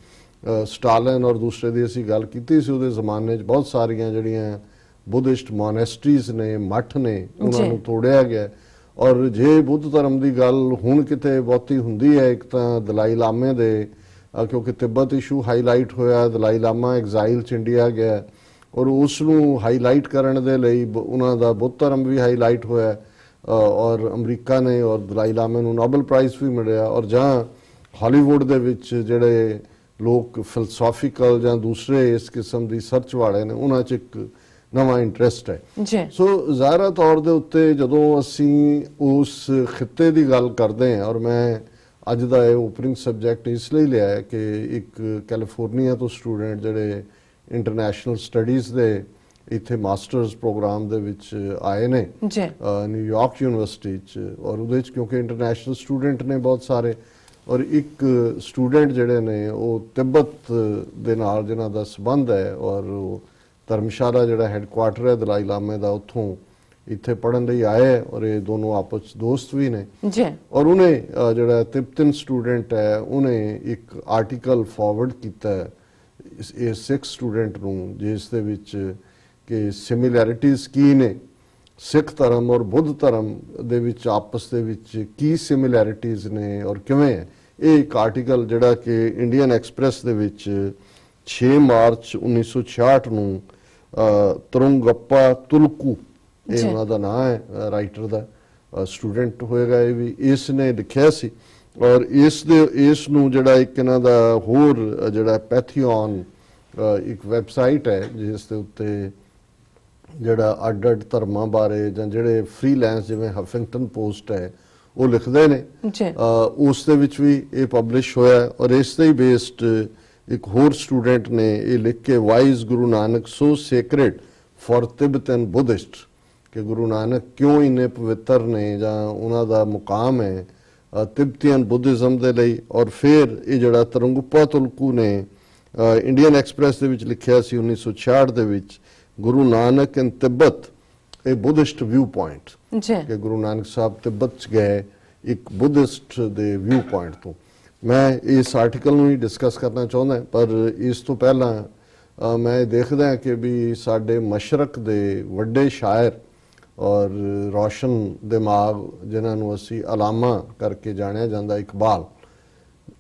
ਸਟਾਲਿਨ ਔਰ ਦੂਸਰੇ ਦੀ ਅਸੀਂ ਗੱਲ ਕੀਤੀ ਸੀ, ਉਹਦੇ ਜ਼ਮਾਨੇ 'ਚ ਬਹੁਤ ਸਾਰੀਆਂ ਜਿਹੜੀਆਂ ਬੁੱਧਿਸਟ ਮੋਨੈਸਟਰੀਜ਼ ਨੇ, ਮੱਠ ਨੇ, ਉਹਨਾਂ ਨੂੰ ਤੋੜਿਆ ਗਿਆ। ਔਰ ਜੇ ਬੁੱਧ ਧਰਮ ਦੀ ਗੱਲ ਹੁਣ ਕਿਤੇ ਬਹੁਤੀ ਹੁੰਦੀ ਹੈ, ਇੱਕ ਤਾਂ ਦਲਾਈ ਲਾਮੇ ਦੇ, ਕਿਉਂਕਿ ਤਿੱਬਤ ਇਸ਼ੂ ਹਾਈਲਾਈਟ ਹੋਇਆ, ਦਲਾਈ ਲਾਮਾ ਐਗਜ਼ਾਈਲ 'ਚ ਇੰਡੀਆ ਗਿਆ ਔਰ ਉਸ ਨੂੰ ਹਾਈਲਾਈਟ ਕਰਨ ਦੇ ਲਈ ਉਹਨਾਂ ਦਾ ਬੁੱਧ ਧਰਮ ਵੀ ਹਾਈਲਾਈਟ ਹੋਇਆ ਔਰ ਅਮਰੀਕਾ ਨੇ ਔਰ ਦਲਾਈ ਲਾਮੇ ਨੂੰ ਨੋਬਲ ਪ੍ਰਾਈਜ਼ ਵੀ ਮਿਲਿਆ। ਔਰ ਜਾਂ ਹਾਲੀਵੁੱਡ ਦੇ ਵਿੱਚ ਜਿਹੜੇ ਲੋਕ ਫਿਲਸੋਫੀਕਲ ਜਾਂ ਦੂਸਰੇ ਇਸ ਕਿਸਮ ਦੀ ਸਰਚ ਵਾਲੇ ਨੇ, ਉਹਨਾਂ 'ਚ ਇੱਕ ਨਵਾਂ ਇੰਟਰਸਟ ਹੈ। ਸੋ ਜ਼ਾਹਰਾ ਤੌਰ ਦੇ ਉੱਤੇ ਜਦੋਂ ਅਸੀਂ ਉਸ ਖਿੱਤੇ ਦੀ ਗੱਲ ਕਰਦੇ ਹਾਂ, ਔਰ ਮੈਂ ਅੱਜ ਦਾ ਇਹ ਓਪਨਿੰਗ ਸਬਜੈਕਟ ਇਸ ਲਈ ਲਿਆ ਹੈ ਕਿ ਇੱਕ ਕੈਲੀਫੋਰਨੀਆ ਤੋਂ ਸਟੂਡੈਂਟ ਜਿਹੜੇ ਇੰਟਰਨੈਸ਼ਨਲ ਸਟੱਡੀਜ਼ ਦੇ ਇੱਥੇ ਮਾਸਟਰਸ ਪ੍ਰੋਗਰਾਮ ਦੇ ਵਿੱਚ ਆਏ ਨੇ ਨਿਊਯਾਰਕ ਯੂਨੀਵਰਸਿਟੀ 'ਚ, ਔਰ ਉਹਦੇ 'ਚ ਕਿਉਂਕਿ ਇੰਟਰਨੈਸ਼ਨਲ ਸਟੂਡੈਂਟ ਨੇ ਬਹੁਤ ਸਾਰੇ, ਔਰ ਇੱਕ ਸਟੂਡੈਂਟ ਜਿਹੜੇ ਨੇ ਉਹ ਤਿੱਬਤ ਦੇ ਨਾਲ ਜਿਨ੍ਹਾਂ ਦਾ ਸੰਬੰਧ ਹੈ ਔਰ ਉਹ ਧਰਮਸ਼ਾਲਾ ਜਿਹੜਾ ਹੈੱਡਕੁਆਟਰ ਹੈ ਦਲਾਈ ਲਾਮੇ ਦਾ, ਉੱਥੋਂ ਇੱਥੇ ਪੜ੍ਹਨ ਲਈ ਆਏ ਔਰ ਇਹ ਦੋਨੋਂ ਆਪਸ 'ਚ ਦੋਸਤ ਵੀ ਨੇ। ਔਰ ਉਹਨੇ ਜਿਹੜਾ ਤਿਬਤਨ ਸਟੂਡੈਂਟ ਹੈ ਉਹਨੇ ਇੱਕ ਆਰਟੀਕਲ ਫਾਰਵਰਡ ਕੀਤਾ ਇਹ ਸਿੱਖ ਸਟੂਡੈਂਟ ਨੂੰ, ਜਿਸ ਦੇ ਵਿੱਚ ਕਿ ਸਿਮਿਲੈਰਿਟੀਜ਼ ਕੀ ਨੇ ਸਿੱਖ ਧਰਮ ਔਰ ਬੁੱਧ ਧਰਮ ਦੇ ਵਿੱਚ, ਆਪਸ ਦੇ ਵਿੱਚ ਕੀ ਸਿਮਿਲੈਰਿਟੀਜ਼ ਨੇ ਔਰ ਕਿਵੇਂ ਹੈ। ਇਹ ਇੱਕ ਆਰਟੀਕਲ ਜਿਹੜਾ ਕਿ ਇੰਡੀਅਨ ਐਕਸਪ੍ਰੈਸ ਦੇ ਵਿੱਚ 6 ਮਾਰਚ 1966 ਨੂੰ ਤਰੁੰਗੱਪਾ ਤੁਲਕੂ, ਇਹ ਉਹਨਾਂ ਦਾ ਨਾਂ ਹੈ, ਰਾਈਟਰ ਦਾ, ਸਟੂਡੈਂਟ ਹੋਏਗਾ ਇਹ ਵੀ, ਇਸ ਨੇ ਲਿਖਿਆ ਸੀ। ਔਰ ਇਸ ਨੂੰ ਜਿਹੜਾ ਇੱਕ ਇਹਨਾਂ ਦਾ ਹੋਰ ਜਿਹੜਾ ਪੈਥੀਓਨ ਇੱਕ ਵੈਬਸਾਈਟ ਹੈ ਜਿਸ ਦੇ ਉੱਤੇ ਜਿਹੜਾ ਅੱਡ-ਅੱਡ ਧਰਮਾਂ ਬਾਰੇ ਜਾਂ ਜਿਹੜੇ ਫ੍ਰੀਲੈਂਸ ਜਿਵੇਂ ਹਫਿੰਗਟਨ ਪੋਸਟ ਹੈ ਉਹ ਲਿਖਦੇ ਨੇ, ਉਸ ਦੇ ਵਿੱਚ ਵੀ ਇਹ ਪਬਲਿਸ਼ ਹੋਇਆ। ਔਰ ਇਸ ਦੇ ਹੀ ਬੇਸਡ ਇੱਕ ਹੋਰ ਸਟੂਡੈਂਟ ਨੇ ਇਹ ਲਿਖ ਕੇ why's Guru Nanak so sacred for Tibetan Buddhist, ਕਿ ਗੁਰੂ ਨਾਨਕ ਕਿਉਂ ਇੰਨੇ ਪਵਿੱਤਰ ਨੇ ਜਾਂ ਉਹਨਾਂ ਦਾ ਮੁਕਾਮ ਹੈ ਤਿਬਤੀਅਨ ਬੁੱਧਿਜ਼ਮ ਦੇ ਲਈ। ਔਰ ਫਿਰ ਇਹ ਜਿਹੜਾ ਤਰੁੰਗਪਾ ਤੁਲਕੂ ਨੇ ਇੰਡੀਅਨ ਐਕਸਪ੍ਰੈਸ ਦੇ ਵਿੱਚ ਲਿਖਿਆ ਸੀ 1966 ਦੇ ਵਿੱਚ, ਗੁਰੂ ਨਾਨਕ ਇਨ ਤਿੱਬਤ ਇਹ ਬੁੱਧਿਸਟ ਵਿਊ ਪੁਆਇੰਟ, ਕਿ ਗੁਰੂ ਨਾਨਕ ਸਾਹਿਬ ਤਿੱਬਤ 'ਚ ਗਏ ਇੱਕ ਬੁੱਧਿਸਟ ਦੇ ਵਿਊ ਪੁਆਇੰਟ ਤੋਂ। ਮੈਂ ਇਸ ਆਰਟੀਕਲ ਨੂੰ ਹੀ ਡਿਸਕਸ ਕਰਨਾ ਚਾਹੁੰਦਾ, ਪਰ ਇਸ ਤੋਂ ਪਹਿਲਾਂ ਮੈਂ ਦੇਖਦਾ ਕਿ ਵੀ ਸਾਡੇ ਮਸ਼ਰਕ ਦੇ ਵੱਡੇ ਸ਼ਾਇਰ ਔਰ ਰੋਸ਼ਨ ਦਿਮਾਗ ਜਿਨ੍ਹਾਂ ਨੂੰ ਅਸੀਂ ਅਲਾਮਾ ਕਰਕੇ ਜਾਣਿਆ ਜਾਂਦਾ, ਇਕਬਾਲ,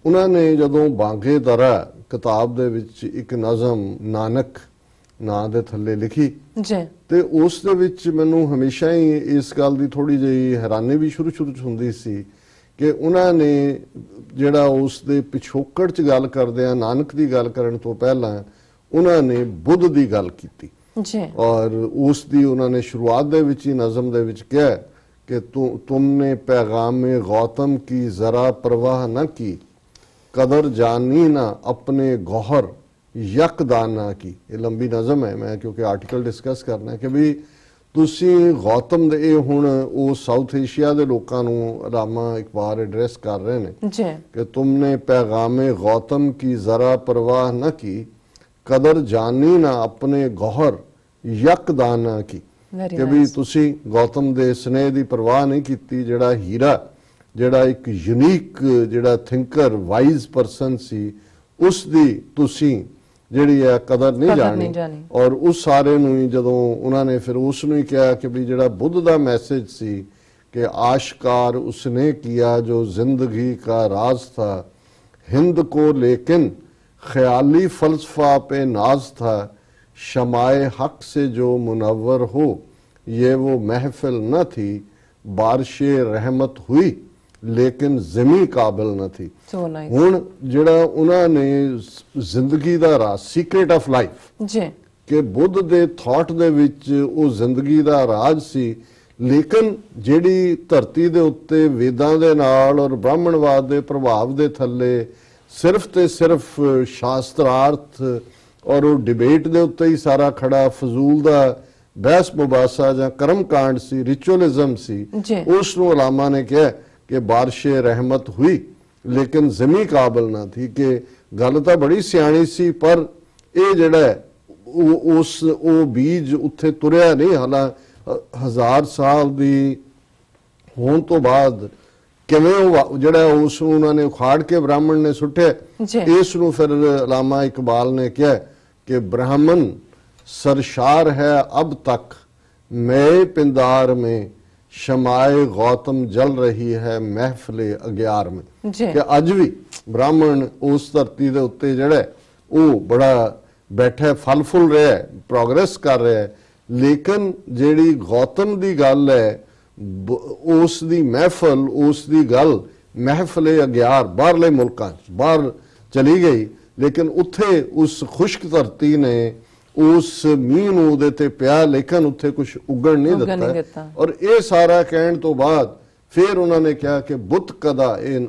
ਉਹਨਾਂ ਨੇ ਜਦੋਂ ਬਾਂਗੇ ਦਰਾ ਕਿਤਾਬ ਦੇ ਵਿੱਚ ਇੱਕ ਨਜ਼ਮ ਨਾਨਕ ਨਾਂ ਦੇ ਥੱਲੇ ਲਿਖੀ ਤੇ ਉਸ ਦੇ ਵਿੱਚ ਮੈਨੂੰ ਹਮੇਸ਼ਾ ਹੀ ਇਸ ਗੱਲ ਦੀ ਥੋੜੀ ਜਿਹੀ ਹੈਰਾਨੀ ਵੀ ਸ਼ੁਰੂ 'ਚ ਹੁੰਦੀ ਸੀ ਕਿ ਉਹਨਾਂ ਨੇ ਜਿਹੜਾ ਉਸ ਦੇ ਪਿਛੋਕੜ 'ਚ ਗੱਲ ਕਰਦੇ ਆ, ਨਾਨਕ ਦੀ ਗੱਲ ਕਰਨ ਤੋਂ ਪਹਿਲਾਂ ਉਹਨਾਂ ਨੇ ਬੁੱਧ ਦੀ ਗੱਲ ਕੀਤੀ ਔਰ ਉਸ ਦੀ ਉਹਨਾਂ ਨੇ ਸ਼ੁਰੂਆਤ ਦੇ ਵਿੱਚ ਹੀ ਨਜ਼ਮ ਦੇ ਵਿੱਚ ਕਿਹਾ ਕਿ ਤੁਮਨੇ ਪੈਗਾਮ ਗੌਤਮ ਕੀ ਜ਼ਰਾ ਪਰਵਾਹ ਨਾ ਕੀ, ਕਦਰ ਜਾਨੀ ਨਾ ਆਪਣੇ ਗੌਹਰ ਯਕਦਾਨਾ ਕੀ। ਇਹ ਲੰਬੀ ਨਜ਼ਮ ਹੈ, ਮੈਂ ਕਿਉਂਕਿ ਆਰਟੀਕਲ ਡਿਸਕਸ ਕਰਨਾ ਕਿ ਵੀ ਤੁਸੀਂ ਗੌਤਮ ਦੇ, ਇਹ ਹੁਣ ਉਹ ਸਾਊਥ ਏਸ਼ੀਆ ਦੇ ਲੋਕਾਂ ਨੂੰ ਅਲਾਮਾ ਇਕਬਾਲ ਐਡਰੈਸ ਕਰ ਰਹੇ ਨੇ ਕਿ ਤੁਮਨੇ ਪੈਗਾਮੇ ਗੌਤਮ ਕੀ ਜ਼ਰਾ ਪਰਵਾਹ ਨਾ ਕੀ, ਕਦਰ ਜਾਨੀ ਨਾ ਆਪਣੇ ਗੌਹਰ ਯਕਦਾਨਾ ਕੀ, ਕਿ ਵੀ ਤੁਸੀਂ ਗੌਤਮ ਦੇ ਸਨੇਹ ਦੀ ਪਰਵਾਹ ਨਹੀਂ ਕੀਤੀ, ਜਿਹੜਾ ਹੀਰਾ, ਜਿਹੜਾ ਇੱਕ ਯੂਨੀਕ ਜਿਹੜਾ ਥਿੰਕਰ ਵਾਈਜ਼ ਪਰਸਨ ਸੀ, ਉਸ ਦੀ ਤੁਸੀਂ ਜਿਹੜੀ ਹੈ ਕਦਰ ਨਹੀਂ ਜਾਣੀ। ਔਰ ਉਸ ਸਾਰੇ ਨੂੰ ਹੀ ਜਦੋਂ ਉਹਨਾਂ ਨੇ ਫਿਰ ਉਸ ਨੂੰ ਹੀ ਕਿਹਾ ਕਿ ਵੀ ਜਿਹੜਾ ਬੁੱਧ ਦਾ ਮੈਸੇਜ ਸੀ कि आश्कार उसने किया जो जिंदगी का राज था, हिंद को लेकिन ख्याली फलसफा पे नाज था, शमाए हक से जो मुनव्वर हो ये वो महफिल न थी, बारिशे रहमत हुई लेकिन जमी काबिल न थी। ਸੋ ਨਾਈਸ ਹੁਣ ਜਿਹੜਾ ਉਹਨਾਂ ਨੇ ਜ਼ਿੰਦਗੀ ਦਾ ਰਾਜ, ਸੀਕ੍ਰੇਟ ਆਫ ਲਾਈਫ, ਜੀ ਕਿ ਬੁੱਧ ਦੇ ਥਾਟ ਦੇ ਵਿੱਚ ਉਹ ਜ਼ਿੰਦਗੀ ਦਾ ਰਾਜ ਸੀ, ਲੇਕਿਨ ਜਿਹੜੀ ਧਰਤੀ ਦੇ ਉੱਤੇ ਵੇਦਾਂ ਦੇ ਨਾਲ ਔਰ ਬ੍ਰਾਹਮਣਵਾਦ ਦੇ ਪ੍ਰਭਾਵ ਦੇ ਥੱਲੇ ਸਿਰਫ ਤੇ ਸਿਰਫ ਸ਼ਾਸਤਰਾਰਥ ਔਰ ਉਹ ਡਿਬੇਟ ਦੇ ਉੱਤੇ ਹੀ ਸਾਰਾ ਖੜਾ ਫਜ਼ੂਲ ਦਾ ਬਹਿਸ ਮੁਬਾਸਾ ਜਾਂ ਕਰਮਕਾਂਡ ਸੀ, ਰਿਚੁਅਲਿਜ਼ਮ ਸੀ, ਜੀ ਉਸ ਨੂੰ ਉਲਾਮਾ ਨੇ ਕਿਹਾ ਕਿ ਬਾਰਿਸ਼ੇ ਰਹਿਮਤ ਹੁਈ ਲੇਕਿਨ ਜ਼ਮੀ ਕਾਬਲ ਨਾ ਥੀ, ਕਿ ਗੱਲ ਤਾਂ ਬੜੀ ਸਿਆਣੀ ਸੀ ਪਰ ਇਹ ਜਿਹੜਾ ਉਹ ਬੀਜ ਉੱਥੇ ਤੁਰਿਆ ਨਹੀਂ। ਹਾਲਾਂ 1000 ਸਾਲ ਦੀ ਹੋਣ ਤੋਂ ਬਾਅਦ ਕਿਵੇਂ ਉਹ ਜਿਹੜਾ ਉਸ ਨੂੰ ਉਹਨਾਂ ਨੇ ਉਖਾੜ ਕੇ ਬ੍ਰਾਹਮਣ ਨੇ ਸੁੱਟਿਆ। ਇਸ ਨੂੰ ਫਿਰ ਅਲਾਮਾ ਇਕਬਾਲ ਨੇ ਕਿਹਾ ਕਿ ਬ੍ਰਾਹਮਣ सरशार है अब तक, मैं पिंदार में शमाए गौतम जल रही है महफिले अग्यार में, कि अज भी ब्राह्मण उस धरती के उत्ते जड़ा वो बड़ा बैठा फल फुल रहा है, प्रोग्रेस कर रहा है, लेकिन जेड़ी गौतम की गल है उस दी महफिल, उस दी गल महफिले अग्यार बाहरले मुल्कां बाहर चली गई, लेकिन उत्थे उस खुश्क धरती ने उस मीह ਨੂੰ ਉਹਦੇ ਤੇ ਪਿਆ ਲੇਕਿਨ ਉੱਥੇ ਕੁਝ ਉਗਣ ਨਹੀਂ ਦਿੱਤਾ। ਔਰ ਇਹ ਸਾਰਾ ਕਹਿਣ ਤੋਂ ਬਾਅਦ ਫਿਰ ਉਹਨਾਂ ਨੇ ਕਿਹਾ ਕਿ ਬੁੱਤ ਕਦਾ, ਇਹ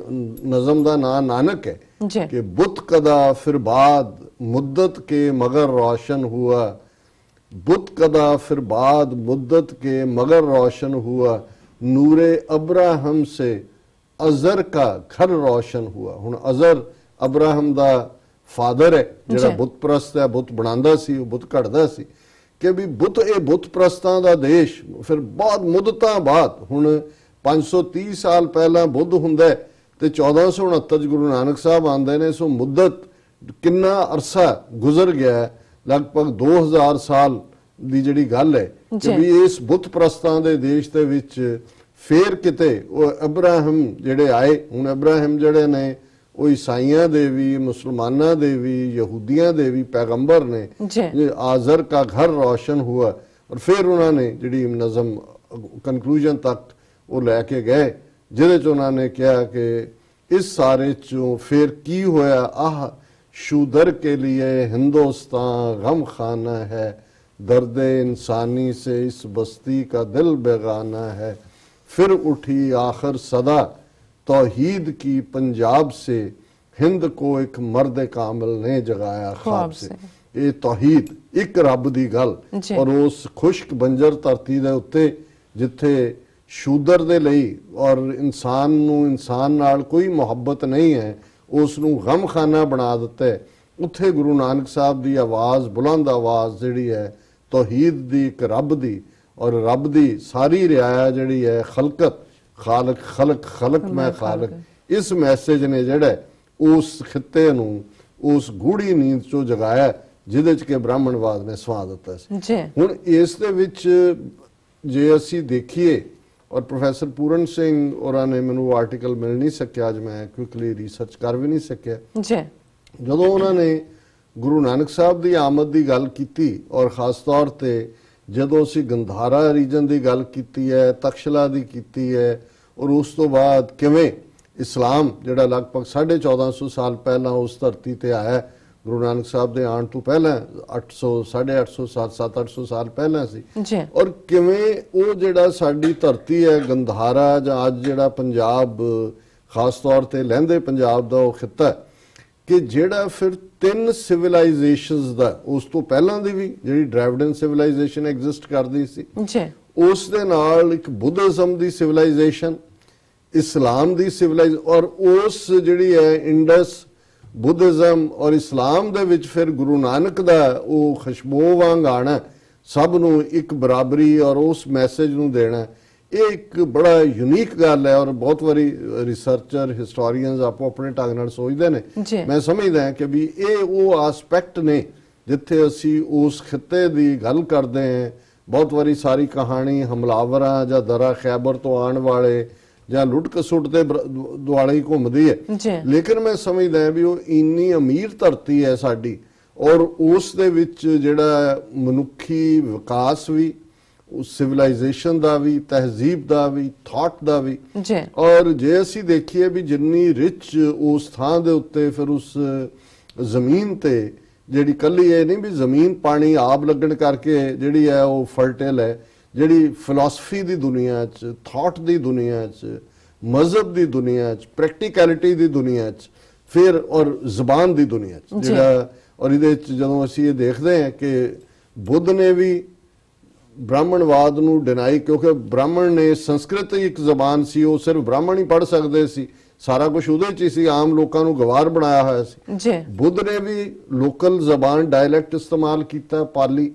ਨਜ਼ਮ ਦਾ ਨਾਂ ਨਾਨਕ ਹੈ, ਕਿ ਬੁੱਤ ਕਦਾ ਫਿਰ ਬਾਦ ਮੁद्दत के मगर रोशन हुआ, बुत कदा फिर बाद मुद्दत के मगर रोशन हुआ, नूरे अब्राहम से अजर का घर रोशन हुआ। ਹੁਣ अजर अब्राहम ਦਾ फादर है ਜਿਹੜਾ ਬੁੱਤ ਪ੍ਰਸਤ ਹੈ, ਬੁੱਤ ਬਣਾਉਂਦਾ ਸੀ, ਉਹ ਬੁੱਤ ਘੜਦਾ ਸੀ, ਕਿ ਵੀ ਬੁੱਤ, ਇਹ ਬੁੱਤ ਪ੍ਰਸਤਾਂ ਦਾ ਦੇਸ਼ ਫਿਰ ਬਹੁਤ ਮੁੱਦਤਾਂ ਬਾਅਦ, ਹੁਣ 530 ਸਾਲ ਪਹਿਲਾਂ ਬੁੱਧ ਹੁੰਦਾ ਤੇ 1469 ਚ ਗੁਰੂ ਨਾਨਕ ਸਾਹਿਬ ਆਉਂਦੇ ਨੇ। ਸੋ ਮੁੱਦਤ ਕਿੰਨਾ ਅਰਸਾ ਗੁਜ਼ਰ ਗਿਆ, ਲਗਭਗ 2000 ਸਾਲ ਦੀ ਜਿਹੜੀ ਗੱਲ ਹੈ ਕਿ ਵੀ ਇਸ ਬੁੱਤ ਪ੍ਰਸਤਾਂ ਦੇ ਦੇਸ਼ ਦੇ ਵਿੱਚ ਫੇਰ ਕਿਤੇ ਉਹ ਅਬਰਾਹਮ ਜਿਹੜੇ ਆਏ। ਹੁਣ ਅਬਰਾਹਮ ਜਿਹੜੇ ਨੇ ਉਹ ਈਸਾਈਆਂ ਦੇ ਵੀ, ਮੁਸਲਮਾਨਾਂ ਦੇ ਵੀ, ਯਹੂਦੀਆਂ ਦੇ ਵੀ ਪੈਗੰਬਰ ਨੇ। ਆਜ਼ਰ ਕਾ ਘਰ ਰੋਸ਼ਨ ਹੁਆ, ਔਰ ਫਿਰ ਉਹਨਾਂ ਨੇ ਜਿਹੜੀ ਨਜ਼ਮ ਕਨਕਲੂਜਨ ਤੱਕ ਉਹ ਲੈ ਕੇ ਗਏ, ਜਿਹਦੇ ਚ ਉਹਨਾਂ ਨੇ ਕਿਹਾ ਕਿ ਇਸ ਸਾਰੇ ਚੋਂ ਫਿਰ ਕੀ ਹੋਇਆ। ਆਹ शूदर के लिए हिंदुस्तान गम खाना है, दर्द इंसानी से इस बस्ती का दिल बेगाना है, फिर उठी आखिर सदा तौहीद की पंजाब से, हिंद को एक मर्द कामिल ने जगाया ख्वाब से। ये तौहीद एक रब दी गल, और उस खुश्क बंजर धरती दे उत्ते जिथे शूदर दे लई और इंसान नूं इंसान नाल कोई मुहब्बत नहीं है, ਉਸ ਨੂੰ ਗਮਖਾਨਾ ਬਣਾ ਦਿੱਤਾ ਹੈ। ਉੱਥੇ ਗੁਰੂ ਨਾਨਕ ਸਾਹਿਬ ਦੀ ਆਵਾਜ਼, ਬੁਲੰਦ ਆਵਾਜ਼ ਜਿਹੜੀ ਹੈ ਤੌਹੀਦ ਦੀ, ਇੱਕ ਰੱਬ ਦੀ, ਔਰ ਰੱਬ ਦੀ ਸਾਰੀ ਰਿਆਇਆ ਜਿਹੜੀ ਹੈ ਖਲਕਤ, ਖਾਲਕ ਖਲਕ ਖਲਕ ਮੈਂ ਖਾਲਕ, ਇਸ ਮੈਸੇਜ ਨੇ ਜਿਹੜਾ ਉਸ ਖਿੱਤੇ ਨੂੰ ਉਸ ਗੂੜੀ ਨੀਂਦ ਚੋਂ ਜਗਾਇਆ ਜਿਹਦੇ ਚ ਕਿ ਬ੍ਰਾਹਮਣਵਾਦ ਨੇ ਸਵਾ ਦਿੱਤਾ ਸੀ। ਹੁਣ ਇਸ ਦੇ ਵਿੱਚ ਜੇ ਅਸੀਂ ਦੇਖੀਏ, और प्रोफैसर पूरन सिंह और ने मैनू आर्टिकल मिल नहीं सकिया, अज मैं क्विकली रिसर्च कर भी नहीं सकिया, जदों उन्होंने गुरु नानक साहब की आमद की गल की, और खास तौर पर जदों असी गंधारा रीजन की गल की है, तक्षशिला की है, और उस तो बाद किवें इस्लाम जिहड़ा लगभग 1450 साल पहला उस धरती पर आया, गुरु नानक साहब के आने तो पहले 800 850 700 साल पहला सी, और किवें वो जिहड़ा साडी धरती है गंधारा जां अज जिहड़ा पंजाब खास तौर पर लहंदे पंजाब दा वो खिता कि जिहड़ा फिर 3 सिविलाइजेशनस दा, उस तो पहलां दी भी जिहड़ी ड्राविडन सिविलाइजेशन एग्जिस्ट करदी सी, उस दे नाल एक बुद्धिज्म दी सिविलाइजेशन, इस्लाम दी सिविलाइजेशन, और उस जिहड़ी है इंडस बुद्धिज्म और इस्लाम दे विच फिर गुरु नानक दा वो खुशबू वांग आना, सब नूं एक बराबरी और उस मैसेज नूं देना, ये एक बड़ा यूनीक गल है। और बहुत बारी रिसर्चर हिस्टोरीयंस आपो अपने ढंग नाल सोचदे ने, मैं समझदा कि भी ये वो आस्पैक्ट ने जिथे असी उस खिते दी गल करदे हैं, ਬਹੁਤ ਵਾਰੀ ਸਾਰੀ ਕਹਾਣੀ ਹਮਲਾਵਰਾਂ ਜਾਂ ਦਰਾ ਖੈਬਰ ਤੋਂ ਆਉਣ ਵਾਲੇ ਜਾਂ ਲੁੱਟ ਖਸੁੱਟ ਦੇ ਦੁਆਲੇ ਹੀ ਘੁੰਮਦੀ ਹੈ। ਜੀ ਲੇਕਿਨ ਮੈਂ ਸਮਝਦਾ ਵੀ ਉਹ ਇੰਨੀ ਅਮੀਰ ਧਰਤੀ ਹੈ ਸਾਡੀ, ਔਰ ਉਸ ਦੇ ਵਿੱਚ ਜਿਹੜਾ ਮਨੁੱਖੀ ਵਿਕਾਸ ਵੀ, ਉਸ ਸਿਵਲਾਈਜੇਸ਼ਨ ਦਾ ਵੀ, ਤਹਿਜ਼ੀਬ ਦਾ ਵੀ, ਥਾਟ ਦਾ ਵੀ, ਜੀ ਔਰ ਜੇ ਅਸੀਂ ਦੇਖੀਏ ਵੀ ਜਿੰਨੀ ਰਿਚ ਉਸ ਥਾਂ ਦੇ ਉੱਤੇ ਫਿਰ ਉਸ ਜ਼ਮੀਨ ਤੇ ਜਿਹੜੀ ਕੱਲੀ ਇਹ ਨਹੀਂ ਵੀ ਜ਼ਮੀਨ ਪਾਣੀ ਆਪ ਲੱਗਣ ਕਰਕੇ ਜਿਹੜੀ ਹੈ ਉਹ ਫਰਟਾਈਲ ਹੈ, ਜਿਹੜੀ ਫਿਲਾਸਫੀ ਦੀ ਦੁਨੀਆ 'ਚ, ਥਾਟ ਦੀ ਦੁਨੀਆ 'ਚ, ਮਜ਼ਹਬ ਦੀ ਦੁਨੀਆ 'ਚ, ਪ੍ਰੈਕਟੀਕੈਲਿਟੀ ਦੀ ਦੁਨੀਆ 'ਚ, ਫਿਰ ਔਰ ਜ਼ਬਾਨ ਦੀ ਦੁਨੀਆ 'ਚ ਜਿਹੜਾ, ਔਰ ਇਹਦੇ 'ਚ ਜਦੋਂ ਅਸੀਂ ਇਹ ਦੇਖਦੇ ਹਾਂ ਕਿ ਬੁੱਧ ਨੇ ਵੀ ਬ੍ਰਾਹਮਣਵਾਦ ਨੂੰ ਡਿਨਾਈ, ਕਿਉਂਕਿ ਬ੍ਰਾਹਮਣ ਨੇ ਸੰਸਕ੍ਰਿਤ ਇੱਕ ਜ਼ਬਾਨ ਸੀ, ਉਹ ਸਿਰਫ ਬ੍ਰਾਹਮਣ ਹੀ ਪੜ੍ਹ ਸਕਦੇ ਸੀ, ਸਾਰਾ ਕੁਝ ਉਹਦੇ 'ਚ ਹੀ ਸੀ, ਆਮ ਲੋਕਾਂ ਨੂੰ ਗਵਾਰ ਬਣਾਇਆ ਹੋਇਆ ਸੀ। ਜੀ ਬੁੱਧ ਨੇ ਵੀ ਲੋਕਲ ਜ਼ਬਾਨ ਡਾਇਲੈਕਟ ਇਸਤੇਮਾਲ ਕੀਤਾ, ਪਾਲੀ,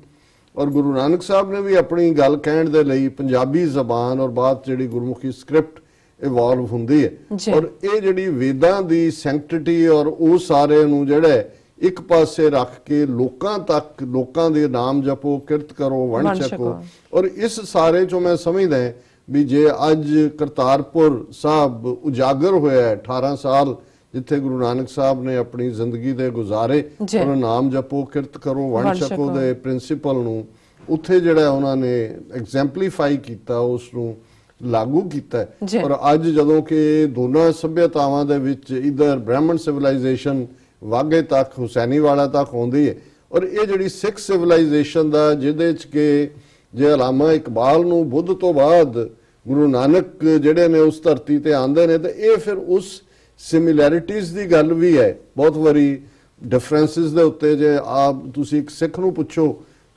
ਔਰ ਗੁਰੂ ਨਾਨਕ ਸਾਹਿਬ ਨੇ ਵੀ ਆਪਣੀ ਗੱਲ ਕਹਿਣ ਦੇ ਲਈ ਪੰਜਾਬੀ ਜ਼ਬਾਨ ਔਰ ਬਾਅਦ ਜਿਹੜੀ ਗੁਰਮੁਖੀ ਸਕ੍ਰਿਪਟ ਇਵੋਲਵ ਹੁੰਦੀ ਹੈ। ਔਰ ਇਹ ਜਿਹੜੀ ਵੇਦਾਂ ਦੀ ਸੈਂਕਟਿਟੀ ਔਰ ਉਹ ਸਾਰੇ ਨੂੰ ਜਿਹੜਾ ਇੱਕ ਪਾਸੇ ਰੱਖ ਕੇ ਲੋਕਾਂ ਤੱਕ, ਲੋਕਾਂ ਦੇ ਨਾਮ ਜਪੋ, ਕਿਰਤ ਕਰੋ, ਵੰਡ ਛਕੋ, ਔਰ ਇਸ ਸਾਰੇ ਚੋਂ ਮੈਂ ਸਮਝਦਾ ਵੀ ਜੇ ਅੱਜ ਕਰਤਾਰਪੁਰ ਸਾਹਿਬ ਉਜਾਗਰ ਹੋਇਆ 18 ਸਾਲ ਜਿੱਥੇ ਗੁਰੂ ਨਾਨਕ ਸਾਹਿਬ ਨੇ ਆਪਣੀ ਜ਼ਿੰਦਗੀ ਦੇ ਗੁਜ਼ਾਰੇ, ਉਹਨਾਂ ਨਾਮ ਜਪੋ, ਕਿਰਤ ਕਰੋ, ਵੰਡ ਛਕੋ ਦੇ ਪ੍ਰਿੰਸੀਪਲ ਨੂੰ ਉੱਥੇ ਜਿਹੜਾ ਉਹਨਾਂ ਨੇ ਐਗਜ਼ੈਂਪਲੀਫਾਈ ਕੀਤਾ, ਉਸ ਨੂੰ ਲਾਗੂ ਕੀਤਾ। ਔਰ ਅੱਜ ਜਦੋਂ ਕਿ ਦੋਨਾਂ ਸੱਭਿਅਤਾਵਾਂ ਦੇ ਵਿੱਚ ਇਧਰ ਬ੍ਰਾਹਮਣ ਸਿਵਲਾਈਜੇਸ਼ਨ ਵਾਗੇ ਤੱਕ, ਹੁਸੈਨੀਵਾਲਾ ਤੱਕ ਆਉਂਦੀ ਹੈ, ਔਰ ਇਹ ਜਿਹੜੀ ਸਿੱਖ ਸਿਵਲਾਈਜੇਸ਼ਨ ਦਾ ਜਿਹਦੇ 'ਚ ਕਿ ਜੇ ਅਲਾਮਾ ਇਕਬਾਲ ਨੂੰ ਬੁੱਧ ਤੋਂ ਬਾਅਦ ਗੁਰੂ ਨਾਨਕ ਜਿਹੜੇ ਨੇ ਉਸ ਧਰਤੀ ਤੇ ਆਉਂਦੇ ਨੇ, ਤੇ ਇਹ ਫਿਰ ਉਸ ਸਿਮਿਲੈਰਿਟੀਜ਼ ਦੀ ਗੱਲ ਵੀ ਹੈ। ਬਹੁਤ ਵਾਰੀ ਡਿਫਰੈਂਸਿਸ ਦੇ ਉੱਤੇ ਜੇ ਆਪ ਤੁਸੀਂ ਇੱਕ ਸਿੱਖ ਨੂੰ ਪੁੱਛੋ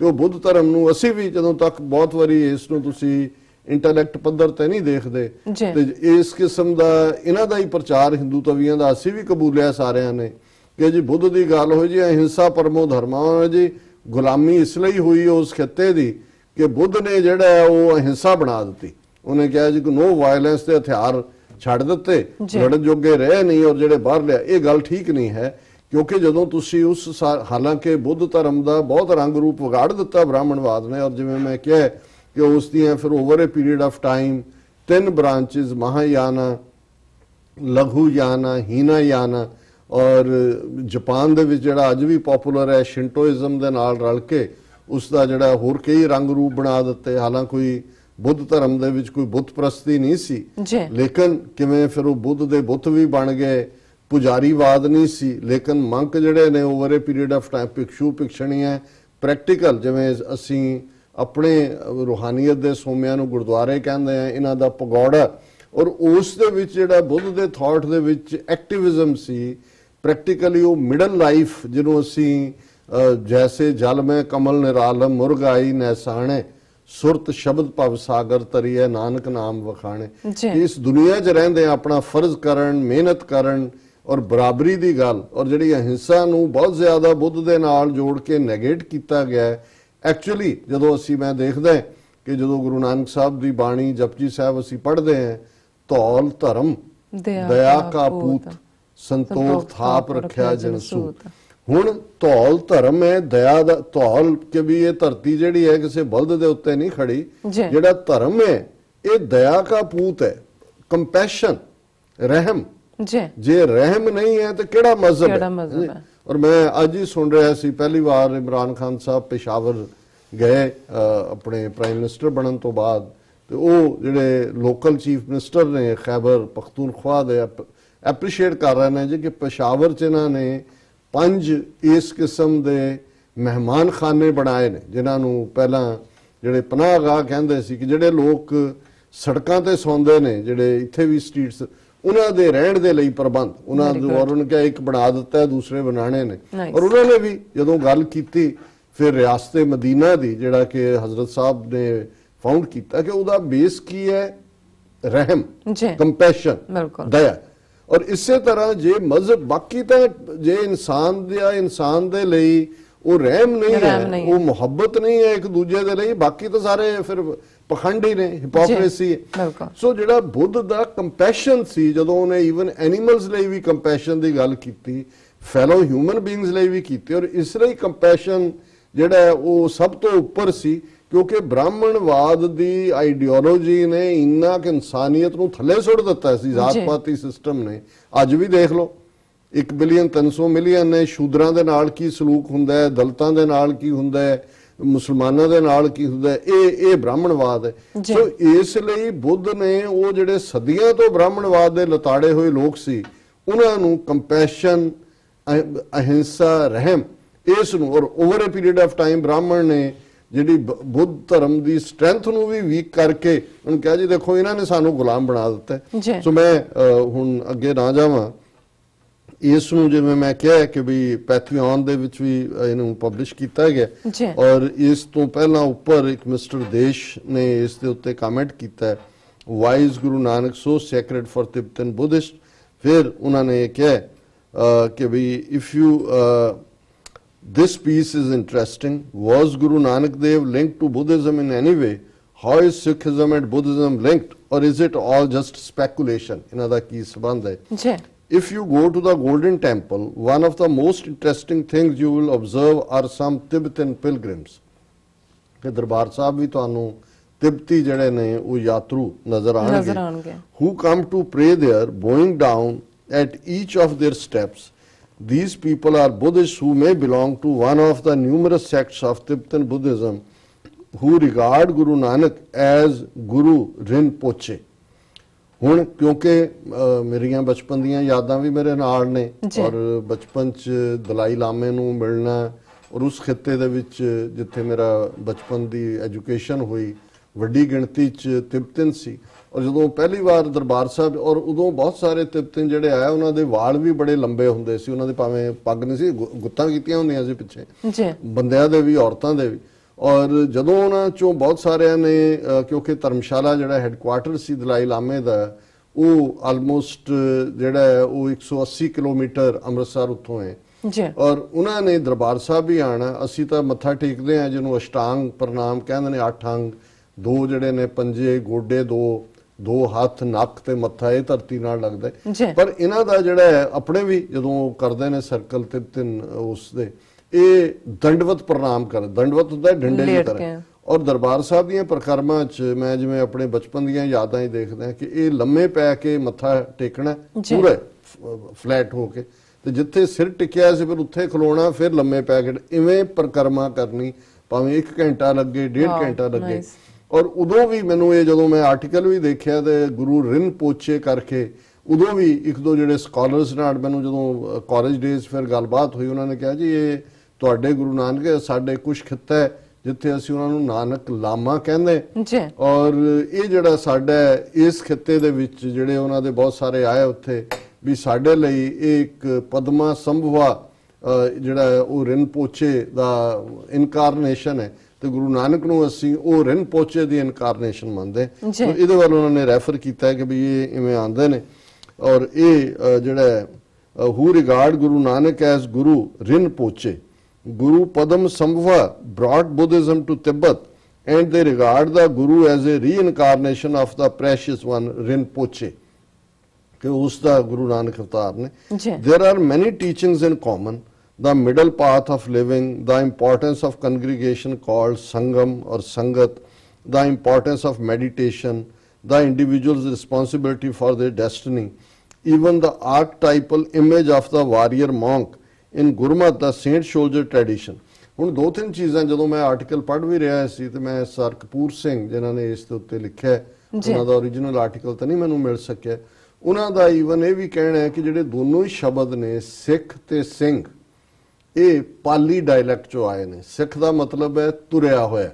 ਤੇ ਉਹ ਬੁੱਧ ਧਰਮ ਨੂੰ, ਅਸੀਂ ਵੀ ਜਦੋਂ ਤੱਕ ਬਹੁਤ ਵਾਰੀ ਇਸ ਨੂੰ ਤੁਸੀਂ ਇੰਟੈਲੈਕਟ ਪੱਧਰ ਤੇ ਨਹੀਂ ਦੇਖਦੇ, ਤੇ ਇਸ ਕਿਸਮ ਦਾ ਇਹਨਾਂ ਦਾ ਹੀ ਪ੍ਰਚਾਰ ਹਿੰਦੂ ਤਵੀਆਂ ਦਾ ਅਸੀਂ ਵੀ ਕਬੂਲਿਆ ਸਾਰਿਆਂ ਨੇ ਕਿ ਜੀ ਬੁੱਧ ਦੀ ਗੱਲ ਹੋਈ ਜੀ ਅਹਿੰਸਾ ਪਰਮੋ ਧਰਮਾ, ਜੀ ਗੁਲਾਮੀ ਇਸ ਲਈ ਹੋਈ ਉਸ ਖਿੱਤੇ ਦੀ ਕਿ ਬੁੱਧ ਨੇ ਜਿਹੜਾ ਉਹ ਅਹਿੰਸਾ ਬਣਾ ਦਿੱਤੀ। ਉਹਨੇ ਕਿਹਾ ਜੀ ਨੋ ਵਾਇਲੈਂਸ ਦੇ ਹਥਿਆਰ ਛੱਡ ਦਿੱਤੇ, ਲੜਨ ਜੋਗੇ ਰਹੇ ਨਹੀਂ, ਔਰ ਜਿਹੜੇ ਬਾਹਰ ਲਿਆ, ਇਹ ਗੱਲ ਠੀਕ ਨਹੀਂ ਹੈ। ਕਿਉਂਕਿ ਜਦੋਂ ਤੁਸੀਂ ਉਸ ਹਾਲਾਂਕਿ ਬੁੱਧ ਧਰਮ ਦਾ ਬਹੁਤ ਰੰਗ ਰੂਪ ਵਿਗਾੜ ਦਿੱਤਾ ਬ੍ਰਾਹਮਣਵਾਦ ਨੇ, ਔਰ ਜਿਵੇਂ ਮੈਂ ਕਿਹਾ ਕਿ ਉਸ ਦੀਆਂ ਫਿਰ over a period of time 3 branches, Mahayana, Laghuyana, Hinayana, ਔਰ ਜਾਪਾਨ ਦੇ ਵਿੱਚ ਜਿਹੜਾ ਅੱਜ ਵੀ ਪਪੂਲਰ ਹੈ ਸ਼ਿੰਟੋਇਜ਼ਮ ਦੇ ਨਾਲ ਰਲ ਕੇ ਉਸ ਦਾ ਜਿਹੜਾ ਹੋਰ ਕਈ ਰੰਗ ਰੂਪ ਬਣਾ ਦਿੱਤੇ। ਹਾਲਾਂਕਿ ਕੋਈ ਬੁੱਧ ਧਰਮ ਦੇ ਵਿੱਚ ਕੋਈ ਬੁੱਤ ਪ੍ਰਸਤੀ ਨਹੀਂ ਸੀ, ਲੇਕਿਨ ਕਿਵੇਂ ਫਿਰ ਉਹ ਬੁੱਧ ਦੇ ਬੁੱਤ ਵੀ ਬਣ ਗਏ, ਪੁਜਾਰੀਵਾਦ ਨਹੀਂ ਸੀ, ਲੇਕਿਨ ਮੰਕ ਜਿਹੜੇ ਨੇ over a period of time ਭਿਕਸ਼ੂ ਭਿਕਸ਼ਣੀਆਂ ਪ੍ਰੈਕਟੀਕਲ, ਜਿਵੇਂ ਅਸੀਂ ਆਪਣੇ ਰੂਹਾਨੀਅਤ ਦੇ ਸੋਮਿਆਂ ਨੂੰ ਗੁਰਦੁਆਰੇ ਕਹਿੰਦੇ ਆ, ਇਹਨਾਂ ਦਾ ਪਗੌੜਾ, ਔਰ ਉਸ ਦੇ ਵਿੱਚ ਜਿਹੜਾ ਬੁੱਧ ਦੇ ਥਾਟ ਦੇ ਵਿੱਚ ਐਕਟਿਵਿਜ਼ਮ ਸੀ, ਪ੍ਰੈਕਟੀਕਲੀ ਉਹ ਮਿਡਲ ਲਾਈਫ ਜਿਹਨੂੰ ਅਸੀਂ ਜੈਸੇ ਜਲ ਮੈਂ ਕਮਲ ਨਿਰਾਲਮ ਮੁਰਗਾਈ ਨੈਸਾਣੇ ਸੁਰਤ ਸ਼ਬਦ ਭਵ ਸਾਗਰ ਤਰੀਏ ਨਾਨਕ ਨਾਮ ਵਖਾਣੇ। ਇਸ ਦੁਨੀਆ 'ਚ ਰਹਿੰਦੇ ਆਪਣਾ ਫਰਜ਼ ਕਰਨ, ਮਿਹਨਤ ਕਰਨ ਔਰ ਬਰਾਬਰੀ ਦੀ ਗੱਲ, ਔਰ ਜਿਹੜੀ ਅਹਿੰਸਾ ਨੂੰ ਬਹੁਤ ਜ਼ਿਆਦਾ ਬੁੱਧ ਦੇ ਨਾਲ ਜੋੜ ਕੇ ਨੈਗੇਟ ਕੀਤਾ ਗਿਆ। ਐਕਚੁਅਲੀ ਜਦੋਂ ਮੈਂ ਦੇਖਦਾ ਕਿ ਜਦੋਂ ਗੁਰੂ ਨਾਨਕ ਸਾਹਿਬ ਦੀ ਬਾਣੀ ਜਪਜੀ ਸਾਹਿਬ ਅਸੀਂ ਪੜ੍ਹਦੇ ਹਾਂ, ਧੌਲ ਧਰਮ ਦਇਆ ਕਾ ਪੂਤ ਸੰਤੋਖ ਥਾਪ ਰੱਖਿਆ ਜਨ ਸੂਤ। ਹੁਣ ਧੌਲ ਧਰਮ ਹੈ, ਦਇਆ ਦਾ ਧੌਲ ਕਿ ਵੀ ਇਹ ਧਰਤੀ ਜਿਹੜੀ ਹੈ ਕਿਸੇ ਬਲਦ ਦੇ ਉੱਤੇ ਨਹੀਂ ਖੜੀ, ਜਿਹੜਾ ਧਰਮ ਹੈ ਇਹ ਦਇਆ ਕਾ ਪੂਤ ਹੈ, ਕੰਪੈਸ਼ਨ, ਰਹਿਮ। ਜੇ ਰਹਿਮ ਨਹੀਂ ਹੈ ਤਾਂ ਕਿਹੜਾ ਮਜ਼ਹਬ ਹੈ? ਔਰ ਮੈਂ ਅੱਜ ਹੀ ਸੁਣ ਰਿਹਾ ਸੀ, ਪਹਿਲੀ ਵਾਰ ਇਮਰਾਨ ਖਾਨ ਸਾਹਿਬ ਪੇਸ਼ਾਵਰ ਗਏ ਆਪਣੇ ਪ੍ਰਾਈਮ ਮਿਨਿਸਟਰ ਬਣਨ ਤੋਂ ਬਾਅਦ, ਤੇ ਉਹ ਜਿਹੜੇ ਲੋਕਲ ਚੀਫ ਮਿਨਿਸਟਰ ਨੇ ਖੈਬਰ ਪਖਤੂਨਖਵਾ ਦੇ ਐਪਰੀਸ਼ੀਏਟ ਕਰ ਰਹੇ ਨੇ ਜੀ ਕਿ ਪੇਸ਼ਾਵਰ 'ਚ ਇਹਨਾਂ ਨੇ 5 ਇਸ ਕਿਸਮ ਦੇ ਮਹਿਮਾਨ ਖਾਨੇ ਬਣਾਏ ਨੇ, ਜਿਨ੍ਹਾਂ ਨੂੰ ਪਹਿਲਾਂ ਜਿਹੜੇ ਪਨਾਹਗਾਹ ਕਹਿੰਦੇ ਸੀ, ਕਿ ਜਿਹੜੇ ਲੋਕ ਸੜਕਾਂ ਤੇ ਸੌਂਦੇ ਨੇ, ਜਿਹੜੇ ਇੱਥੇ ਵੀ ਸਟਰੀਟਸ, ਉਹਨਾਂ ਦੇ ਰਹਿਣ ਦੇ ਲਈ ਪ੍ਰਬੰਧ ਉਹਨਾਂ ਨੂੰ, ਔਰ ਉਹਨਾਂ ਕਿਹਾ ਇੱਕ ਬਣਾ ਦਿੱਤਾ, ਦੂਸਰੇ ਬਣਾਣੇ ਨੇ। ਔਰ ਉਹਨਾਂ ਨੇ ਵੀ ਜਦੋਂ ਗੱਲ ਕੀਤੀ ਫਿਰ ਰਿਆਸਤ ਮਦੀਨਾ ਦੀ, ਜਿਹੜਾ ਕਿ ਹਜ਼ਰਤ ਸਾਹਿਬ ਨੇ ਫਾਊਂਡ ਕੀਤਾ, ਕਿ ਉਹਦਾ ਬੇਸ ਕੀ ਹੈ? ਰਹਿਮ, ਕੰਪੈਸ਼ਨ, ਦਇਆ। ਔਰ ਇਸੇ ਤਰ੍ਹਾਂ ਜੇ ਮਜ਼ਹਬ, ਬਾਕੀ ਤਾਂ ਜੇ ਇਨਸਾਨ ਦੇ ਲਈ ਉਹ ਰਹਿਮ ਨਹੀਂ ਹੈ, ਉਹ ਮੁਹੱਬਤ ਨਹੀਂ ਹੈ ਇੱਕ ਦੂਜੇ ਦੇ ਲਈ, ਬਾਕੀ ਤਾਂ ਸਾਰੇ ਫਿਰ ਪਖੰਡ ਹੀ ਨੇ, ਹਿਪੋਕ੍ਰੇਸੀ ਹੈ। ਸੋ ਜਿਹੜਾ ਬੁੱਧ ਦਾ ਕੰਪੈਸ਼ਨ ਸੀ, ਜਦੋਂ ਉਹਨੇ ਈਵਨ ਐਨੀਮਲਸ ਲਈ ਵੀ ਕੰਪੈਸ਼ਨ ਦੀ ਗੱਲ ਕੀਤੀ, ਫੈਲੋ ਹਿਊਮਨ ਬੀਇੰਗਸ ਲਈ ਵੀ ਕੀਤੀ, ਔਰ ਇਸ ਲਈ ਕੰਪੈਸ਼ਨ ਜਿਹੜਾ ਉਹ ਸਭ ਤੋਂ ਉੱਪਰ ਸੀ, ਕਿਉਂਕਿ ਬ੍ਰਾਹਮਣਵਾਦ ਦੀ ਆਈਡੀਓਲੋਜੀ ਨੇ ਇੰਨਾ ਕਿ ਇਨਸਾਨੀਅਤ ਨੂੰ ਥੱਲੇ ਸੁੱਟ ਦਿੱਤਾ ਸੀ ਜਾਤ-ਪਾਤੀ ਸਿਸਟਮ ਨੇ। ਅੱਜ ਵੀ ਦੇਖ ਲਓ 1 ਬਿਲੀਅਨ 300 ਮਿਲੀਅਨ ਨੇ, ਸ਼ੂਦਰਾਂ ਦੇ ਨਾਲ ਕੀ ਸਲੂਕ ਹੁੰਦਾ ਹੈ, ਦਲਿਤਾਂ ਦੇ ਨਾਲ ਕੀ ਹੁੰਦਾ ਹੈ, ਮੁਸਲਮਾਨਾਂ ਦੇ ਨਾਲ ਕੀ ਹੁੰਦਾ ਹੈ, ਇਹ ਬ੍ਰਾਹਮਣਵਾਦ ਹੈ। ਸੋ ਇਸ ਲਈ ਬੁੱਧ ਨੇ ਉਹ ਜਿਹੜੇ ਸਦੀਆਂ ਤੋਂ ਬ੍ਰਾਹਮਣਵਾਦ ਦੇ ਲਤਾੜੇ ਹੋਏ ਲੋਕ ਸੀ ਉਹਨਾਂ ਨੂੰ ਕੰਪੈਸ਼ਨ, ਅਹਿੰਸਾ, ਰਹਿਮ ਇਸ ਨੂੰ, ਔਰ over a period of time ਬ੍ਰਾਹਮਣ ਨੇ ਜਿਹੜੀ ਬੁੱਧ ਧਰਮ ਦੀ ਸਟਰੈਂਥ ਨੂੰ ਵੀ ਵੀਕ ਕਰਕੇ ਉਹਨੂੰ ਕਿਹਾ ਜੀ ਦੇਖੋ ਇਹਨਾਂ ਨੇ ਸਾਨੂੰ ਗੁਲਾਮ ਬਣਾ ਦਿੱਤਾ। ਸੋ ਮੈਂ ਹੁਣ ਅੱਗੇ ਨਾ ਜਾਵਾਂ, ਇਸ ਨੂੰ ਜਿਵੇਂ ਮੈਂ ਕਿਹਾ ਕਿ ਵੀ ਪੈਥੀਓਨ ਦੇ ਵਿੱਚ ਵੀ ਇਹਨੂੰ ਪਬਲਿਸ਼ ਕੀਤਾ ਗਿਆ, ਔਰ ਇਸ ਤੋਂ ਪਹਿਲਾਂ ਉੱਪਰ ਇੱਕ ਮਿਸਟਰ ਦੇਸ਼ ਨੇ ਇਸ ਦੇ ਉੱਤੇ ਕਮੈਂਟ ਕੀਤਾ ਹੈ, why's Guru Nanak so sacred for Tibetan Buddhist. ਫਿਰ ਉਹਨਾਂ ਨੇ ਇਹ ਕਿਹਾ ਕਿ ਵੀ if you this piece is interesting. Was Guru Nanak Dev linked to Buddhism in any way? How is Sikhism and Buddhism linked, or is it all just speculation? Inada ki saband hai. If you go to the Golden Temple, one of the most interesting things you will observe are some Tibetan pilgrims. ਕਿ ਦਰਬਾਰ ਸਾਹਿਬ ਵੀ ਤੁਹਾਨੂੰ ਤਿੱਬਤੀ ਜਿਹੜੇ ਨੇ ਉਹ ਯਾਤਰੂ ਨਜ਼ਰ ਆਣਗੇ, who come to pray there, bowing down at each of their steps. These people are Buddhists who may belong to one of the numerous sects of Tibetan Buddhism who regard Guru Nanak as Guru Rinpoche. ਹੁਣ ਕਿਉਂਕਿ ਮੇਰੀਆਂ ਬਚਪਨ ਦੀਆਂ ਯਾਦਾਂ ਵੀ ਮੇਰੇ ਨਾਲ ਨੇ, ਔਰ ਬਚਪਨ 'ਚ ਦਲਾਈ ਲਾਮੇ ਨੂੰ ਮਿਲਣਾ, ਔਰ ਉਸ ਖਿੱਤੇ ਦੇ ਵਿੱਚ ਜਿੱਥੇ ਮੇਰਾ ਬਚਪਨ ਦੀ ਐਜੂਕੇਸ਼ਨ ਹੋਈ ਵੱਡੀ ਗਿਣਤੀ 'ਚ ਤਿਬਤਨ ਸੀ। ਔਰ ਜਦੋਂ ਪਹਿਲੀ ਵਾਰ ਦਰਬਾਰ ਸਾਹਿਬ, ਔਰ ਉਦੋਂ ਬਹੁਤ ਸਾਰੇ ਤਿਬਤਨ ਜਿਹੜੇ ਆਏ ਉਹਨਾਂ ਦੇ ਵਾਲ ਵੀ ਬੜੇ ਲੰਬੇ ਹੁੰਦੇ ਸੀ, ਉਹਨਾਂ ਦੇ ਭਾਵੇਂ ਪੱਗ ਨਹੀਂ ਸੀ, ਗੁੱਤਾਂ ਕੀਤੀਆਂ ਹੁੰਦੀਆਂ ਸੀ ਪਿੱਛੇ, ਬੰਦਿਆਂ ਦੇ ਵੀ ਔਰਤਾਂ ਦੇ ਵੀ। ਔਰ ਜਦੋਂ ਉਹਨਾਂ ਚੋਂ ਬਹੁਤ ਸਾਰਿਆਂ ਨੇ, ਕਿਉਂਕਿ ਧਰਮਸ਼ਾਲਾ ਜਿਹੜਾ ਹੈੱਡਕੁਆਟਰ ਸੀ ਦਲਾਈ ਲਾਮੇ ਦਾ, ਉਹ ਆਲਮੋਸਟ ਜਿਹੜਾ ਹੈ ਉਹ 180 ਕਿਲੋਮੀਟਰ ਅੰਮ੍ਰਿਤਸਰ ਉੱਥੋਂ ਹੈ, ਔਰ ਉਹਨਾਂ ਨੇ ਦਰਬਾਰ ਸਾਹਿਬ ਵੀ ਆਣਾ। ਅਸੀਂ ਤਾਂ ਮੱਥਾ ਟੇਕਦੇ ਹਾਂ ਜਿਹਨੂੰ ਅਸ਼ਟਾਂਗ ਪ੍ਰਣਾਮ ਕਹਿੰਦੇ ਨੇ, 8 ਅੰਗ, 2 ਜਿਹੜੇ ਨੇ ਪੰਜੇ, ਗੋਡੇ, 2 ਹੱਥ, ਨੱਕ ਤੇ ਮੱਥਾ, ਇਹ ਧਰਤੀ ਨਾਲ ਲੱਗਦਾ। ਪਰ ਇਹਨਾਂ ਦਾ ਜਿਹੜਾ ਹੈ ਆਪਣੇ ਵੀ ਜਦੋਂ ਕਰਦੇ ਨੇ ਸਰਕਲ ਤਿੰਨ ਉਸ ਦੇ, ਇਹ ਦੰਡਵਤ ਪ੍ਰਣਾਮ ਕਰ, ਦੰਡਵਤ ਹੁੰਦਾ ਡੰਡੇ ਦੀ ਤਰ੍ਹਾਂ। ਔਰ ਦਰਬਾਰ ਸਾਹਿਬ ਦੀਆਂ ਪਰਿਕਰਮਾ 'ਚ ਮੈਂ ਜਿਵੇਂ ਆਪਣੇ ਬਚਪਨ ਦੀਆਂ ਯਾਦਾਂ ਹੀ ਦੇਖਦਾ ਕਿ ਇਹ ਲੰਮੇ ਪੈ ਕੇ ਮੱਥਾ ਟੇਕਣਾ ਪੂਰਾ ਫਲੈਟ ਹੋ ਕੇ, ਤੇ ਜਿੱਥੇ ਸਿਰ ਟਿਕਿਆ ਸੀ ਫਿਰ ਉੱਥੇ ਖਲੋਣਾ, ਫਿਰ ਲੰਮੇ ਪੈ ਕੇ ਇਵੇਂ ਪਰਿਕਰਮਾ ਕਰਨੀ, ਭਾਵੇਂ 1 ਘੰਟਾ ਲੱਗੇ, 1.5 ਘੰਟਾ ਲੱਗੇ। ਔਰ ਉਦੋਂ ਵੀ ਮੈਨੂੰ ਇਹ ਜਦੋਂ ਮੈਂ ਆਰਟੀਕਲ ਵੀ ਦੇਖਿਆ ਤੇ ਗੁਰੂ ਰਿਨਪੋਚੇ ਕਰਕੇ, ਉਦੋਂ ਵੀ 1-2 ਜਿਹੜੇ ਸਕਾਲਰਸ ਨਾਲ ਮੈਨੂੰ ਜਦੋਂ ਕਾਲਜ ਡੇਜ਼ ਫਿਰ ਗੱਲਬਾਤ ਹੋਈ, ਉਹਨਾਂ ਨੇ ਕਿਹਾ ਜੀ ਇਹ ਤੁਹਾਡੇ ਗੁਰੂ ਨਾਨਕ, ਸਾਡੇ ਕੁਛ ਖਿੱਤਾ ਹੈ ਜਿੱਥੇ ਅਸੀਂ ਉਹਨਾਂ ਨੂੰ ਨਾਨਕ ਲਾਮਾ ਕਹਿੰਦੇ, ਔਰ ਇਹ ਜਿਹੜਾ ਸਾਡਾ ਇਸ ਖਿੱਤੇ ਦੇ ਵਿੱਚ ਜਿਹੜੇ ਉਹਨਾਂ ਦੇ ਬਹੁਤ ਸਾਰੇ ਆਏ ਉੱਥੇ ਵੀ ਸਾਡੇ ਲਈ ਇਹ ਇੱਕ ਪਦਮਾ ਸੰਭਵਾ ਜਿਹੜਾ ਉਹ ਰਿਨਪੋਚੇ ਦਾ ਇਨਕਾਰਨੇਸ਼ਨ ਹੈ, ਤੇ ਗੁਰੂ ਨਾਨਕ ਨੂੰ ਅਸੀਂ ਉਹ ਰਿਨਪੋਚੇ ਦੀ ਇਨਕਾਰਨੇਸ਼ਨ ਮੰਨਦੇ। ਇਹਦੇ ਵੱਲ ਉਹਨਾਂ ਨੇ ਰੈਫਰ ਕੀਤਾ ਹੈ ਕਿ ਵੀ ਇਹ ਇਵੇਂ ਆਉਂਦੇ ਨੇ, ਔਰ ਇਹ ਜਿਹੜਾ who regard Guru Nanak as Guru Rinpoche. Guru Padam Sambhava brought Buddhism to Tibet, and they regard the Guru as a reincarnation of the precious one Rinpoche. कि उसका गुरु नानक अवतार ने। There are many teachings in common. The middle path of living, the importance of congregation called Sangam or Sangat, the importance of meditation, the individual's responsibility for their destiny, even the archetypal image of the warrior monk in Gurmat, the saint soldier tradition. ਹੁਣ 2-3 ਚੀਜ਼ਾਂ ਜਦੋਂ ਮੈਂ article ਪੜ੍ਹ ਵੀ ਰਿਹਾ ਸੀ ਤੇ ਮੈਂ sir Kapoor Singh ਜਿਨ੍ਹਾਂ ਨੇ ਇਸ ਦੇ ਉੱਤੇ ਲਿਖਿਆ, ਉਹਨਾਂ ਦਾ ਓਰੀਜਨਲ ਆਰਟੀਕਲ ਤਾਂ ਨਹੀਂ ਮੈਨੂੰ ਮਿਲ ਸਕਿਆ, ਉਹਨਾਂ ਦਾ ਈਵਨ ਇਹ ਵੀ ਕਹਿਣਾ ਹੈ ਕਿ ਜਿਹੜੇ ਦੋਨੋਂ ਹੀ ਸ਼ਬਦ ਨੇ ਸਿੱਖ ਤੇ ਸਿੰਘ, ਇਹ ਪਾਲੀ ਡਾਇਲੈਕਟ ਚੋਂ ਆਏ ਨੇ। ਸਿੱਖ ਦਾ ਮਤਲਬ ਹੈ ਤੁਰਿਆ ਹੋਇਆ,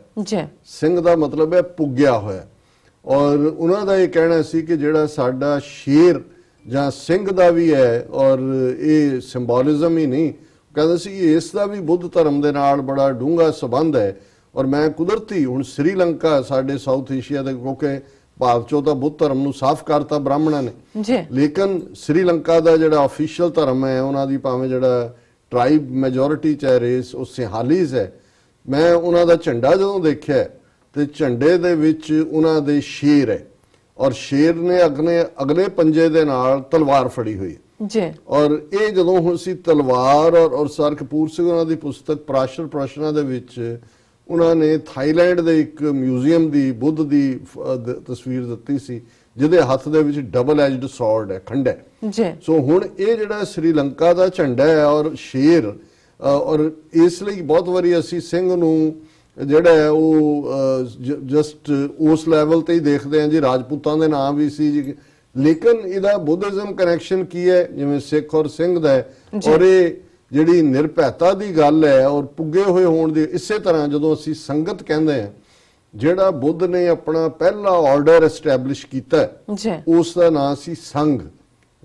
ਸਿੰਘ ਦਾ ਮਤਲਬ ਹੈ ਪੁੱਗਿਆ ਹੋਇਆ। ਔਰ ਉਹਨਾਂ ਦਾ ਇਹ ਕਹਿਣਾ ਸੀ ਕਿ ਜਿਹੜਾ ਸਾਡਾ ਸ਼ੇਰ ਜਾਂ ਸਿੰਘ ਦਾ ਵੀ ਹੈ, ਔਰ ਇਹ ਸਿੰਬੋਲਿਜ਼ਮ ਹੀ ਨਹੀਂ, ਕਹਿੰਦੇ ਸੀ ਇਸ ਦਾ ਵੀ ਬੁੱਧ ਧਰਮ ਦੇ ਨਾਲ ਬੜਾ ਡੂੰਘਾ ਸੰਬੰਧ ਹੈ। ਔਰ ਮੈਂ ਕੁਦਰਤੀ ਹੁਣ ਸ੍ਰੀਲੰਕਾ ਸਾਡੇ ਸਾਊਥ ਏਸ਼ੀਆ ਦੇ, ਕਿਉਂਕਿ ਭਾਰਤ ਚੋਂ ਤਾਂ ਬੁੱਧ ਧਰਮ ਨੂੰ ਸਾਫ਼ ਕਰਤਾ ਬ੍ਰਾਹਮਣਾਂ ਨੇ, ਲੇਕਿਨ ਸ੍ਰੀਲੰਕਾ ਦਾ ਜਿਹੜਾ ਆਫੀਸ਼ੀਅਲ ਧਰਮ ਹੈ ਉਹਨਾਂ ਦੀ ਭਾਵੇਂ ਜਿਹੜਾ ਟ੍ਰਾਈਬ ਮੈਜੋਰਿਟੀ ਚਾਹੇ ਰੇਸ ਉਹ ਸਿੰਹਾਲੀਜ਼ ਹੈ। ਮੈਂ ਉਹਨਾਂ ਦਾ ਝੰਡਾ ਜਦੋਂ ਦੇਖਿਆ ਤੇ ਝੰਡੇ ਦੇ ਵਿੱਚ ਉਹਨਾਂ ਦੇ ਸ਼ੇਰ ਹੈ, ਔਰ ਸ਼ੇਰ ਨੇ ਅਗਲੇ ਪੰਜੇ ਦੇ ਨਾਲ ਤਲਵਾਰ ਫੜੀ ਹੋਈ ਹੈ। ਔਰ ਇਹ ਜਦੋਂ ਹੁਣ ਸੀ ਤਲਵਾਰ, ਔਰ ਸਰ ਕਪੂਰ ਸਿੰਘ ਉਹਨਾਂ ਦੀ ਪੁਸਤਕ ਪ੍ਰਾਸ਼ਰ ਪ੍ਰਸ਼ਨਾਂ ਦੇ ਵਿੱਚ ਉਹਨਾਂ ਨੇ ਥਾਈਲੈਂਡ ਦੇ ਇੱਕ ਮਿਊਜ਼ੀਅਮ ਦੀ ਬੁੱਧ ਦੀ ਤਸਵੀਰ ਦਿੱਤੀ ਸੀ, ਜਿਹਦੇ ਹੱਥ ਦੇ ਵਿੱਚ ਡਬਲ ਐਜਡ ਸੌਰਡ ਹੈ, ਖੰਡਾ ਹੈ। ਜੀ ਸੋ ਹੁਣ ਇਹ ਜਿਹੜਾ ਸ੍ਰੀਲੰਕਾ ਦਾ ਝੰਡਾ ਹੈ ਔਰ ਸ਼ੇਰ, ਔਰ ਇਸ ਲਈ ਬਹੁਤ ਵਾਰੀ ਅਸੀਂ ਸਿੰਘ ਨੂੰ ਜਿਹੜਾ ਹੈ ਉਹ ਜਸਟ ਉਸ ਲੈਵਲ ਤੇ ਹੀ ਦੇਖਦੇ ਹਾਂ ਜੀ, ਰਾਜਪੂਤਾਂ ਦੇ ਨਾਮ ਵੀ ਸੀ ਜੀ, ਲੇਕਿਨ ਇਹਦਾ ਬੁੱਧਿਜ਼ਮ ਕਨੈਕਸ਼ਨ ਕੀ ਹੈ, ਜਿਵੇਂ ਸਿੱਖ ਔਰ ਸਿੰਘ ਦਾ ਹੈ, ਔਰ ਇਹ ਜਿਹੜੀ ਨਿਰਭੈਤਾ ਦੀ ਗੱਲ ਹੈ ਔਰ ਪੁੱਗੇ ਹੋਏ ਹੋਣ ਦੀ। ਇਸੇ ਤਰ੍ਹਾਂ ਜਦੋਂ ਅਸੀਂ ਸੰਗਤ ਕਹਿੰਦੇ ਹਾਂ, ਜਿਹੜਾ ਬੁੱਧ ਨੇ ਆਪਣਾ ਪਹਿਲਾ ਆਰਡਰ ਐਸਟੈਬਲਿਸ਼ ਕੀਤਾ ਉਸ ਦਾ ਨਾਮ ਸੀ ਸੰਘ।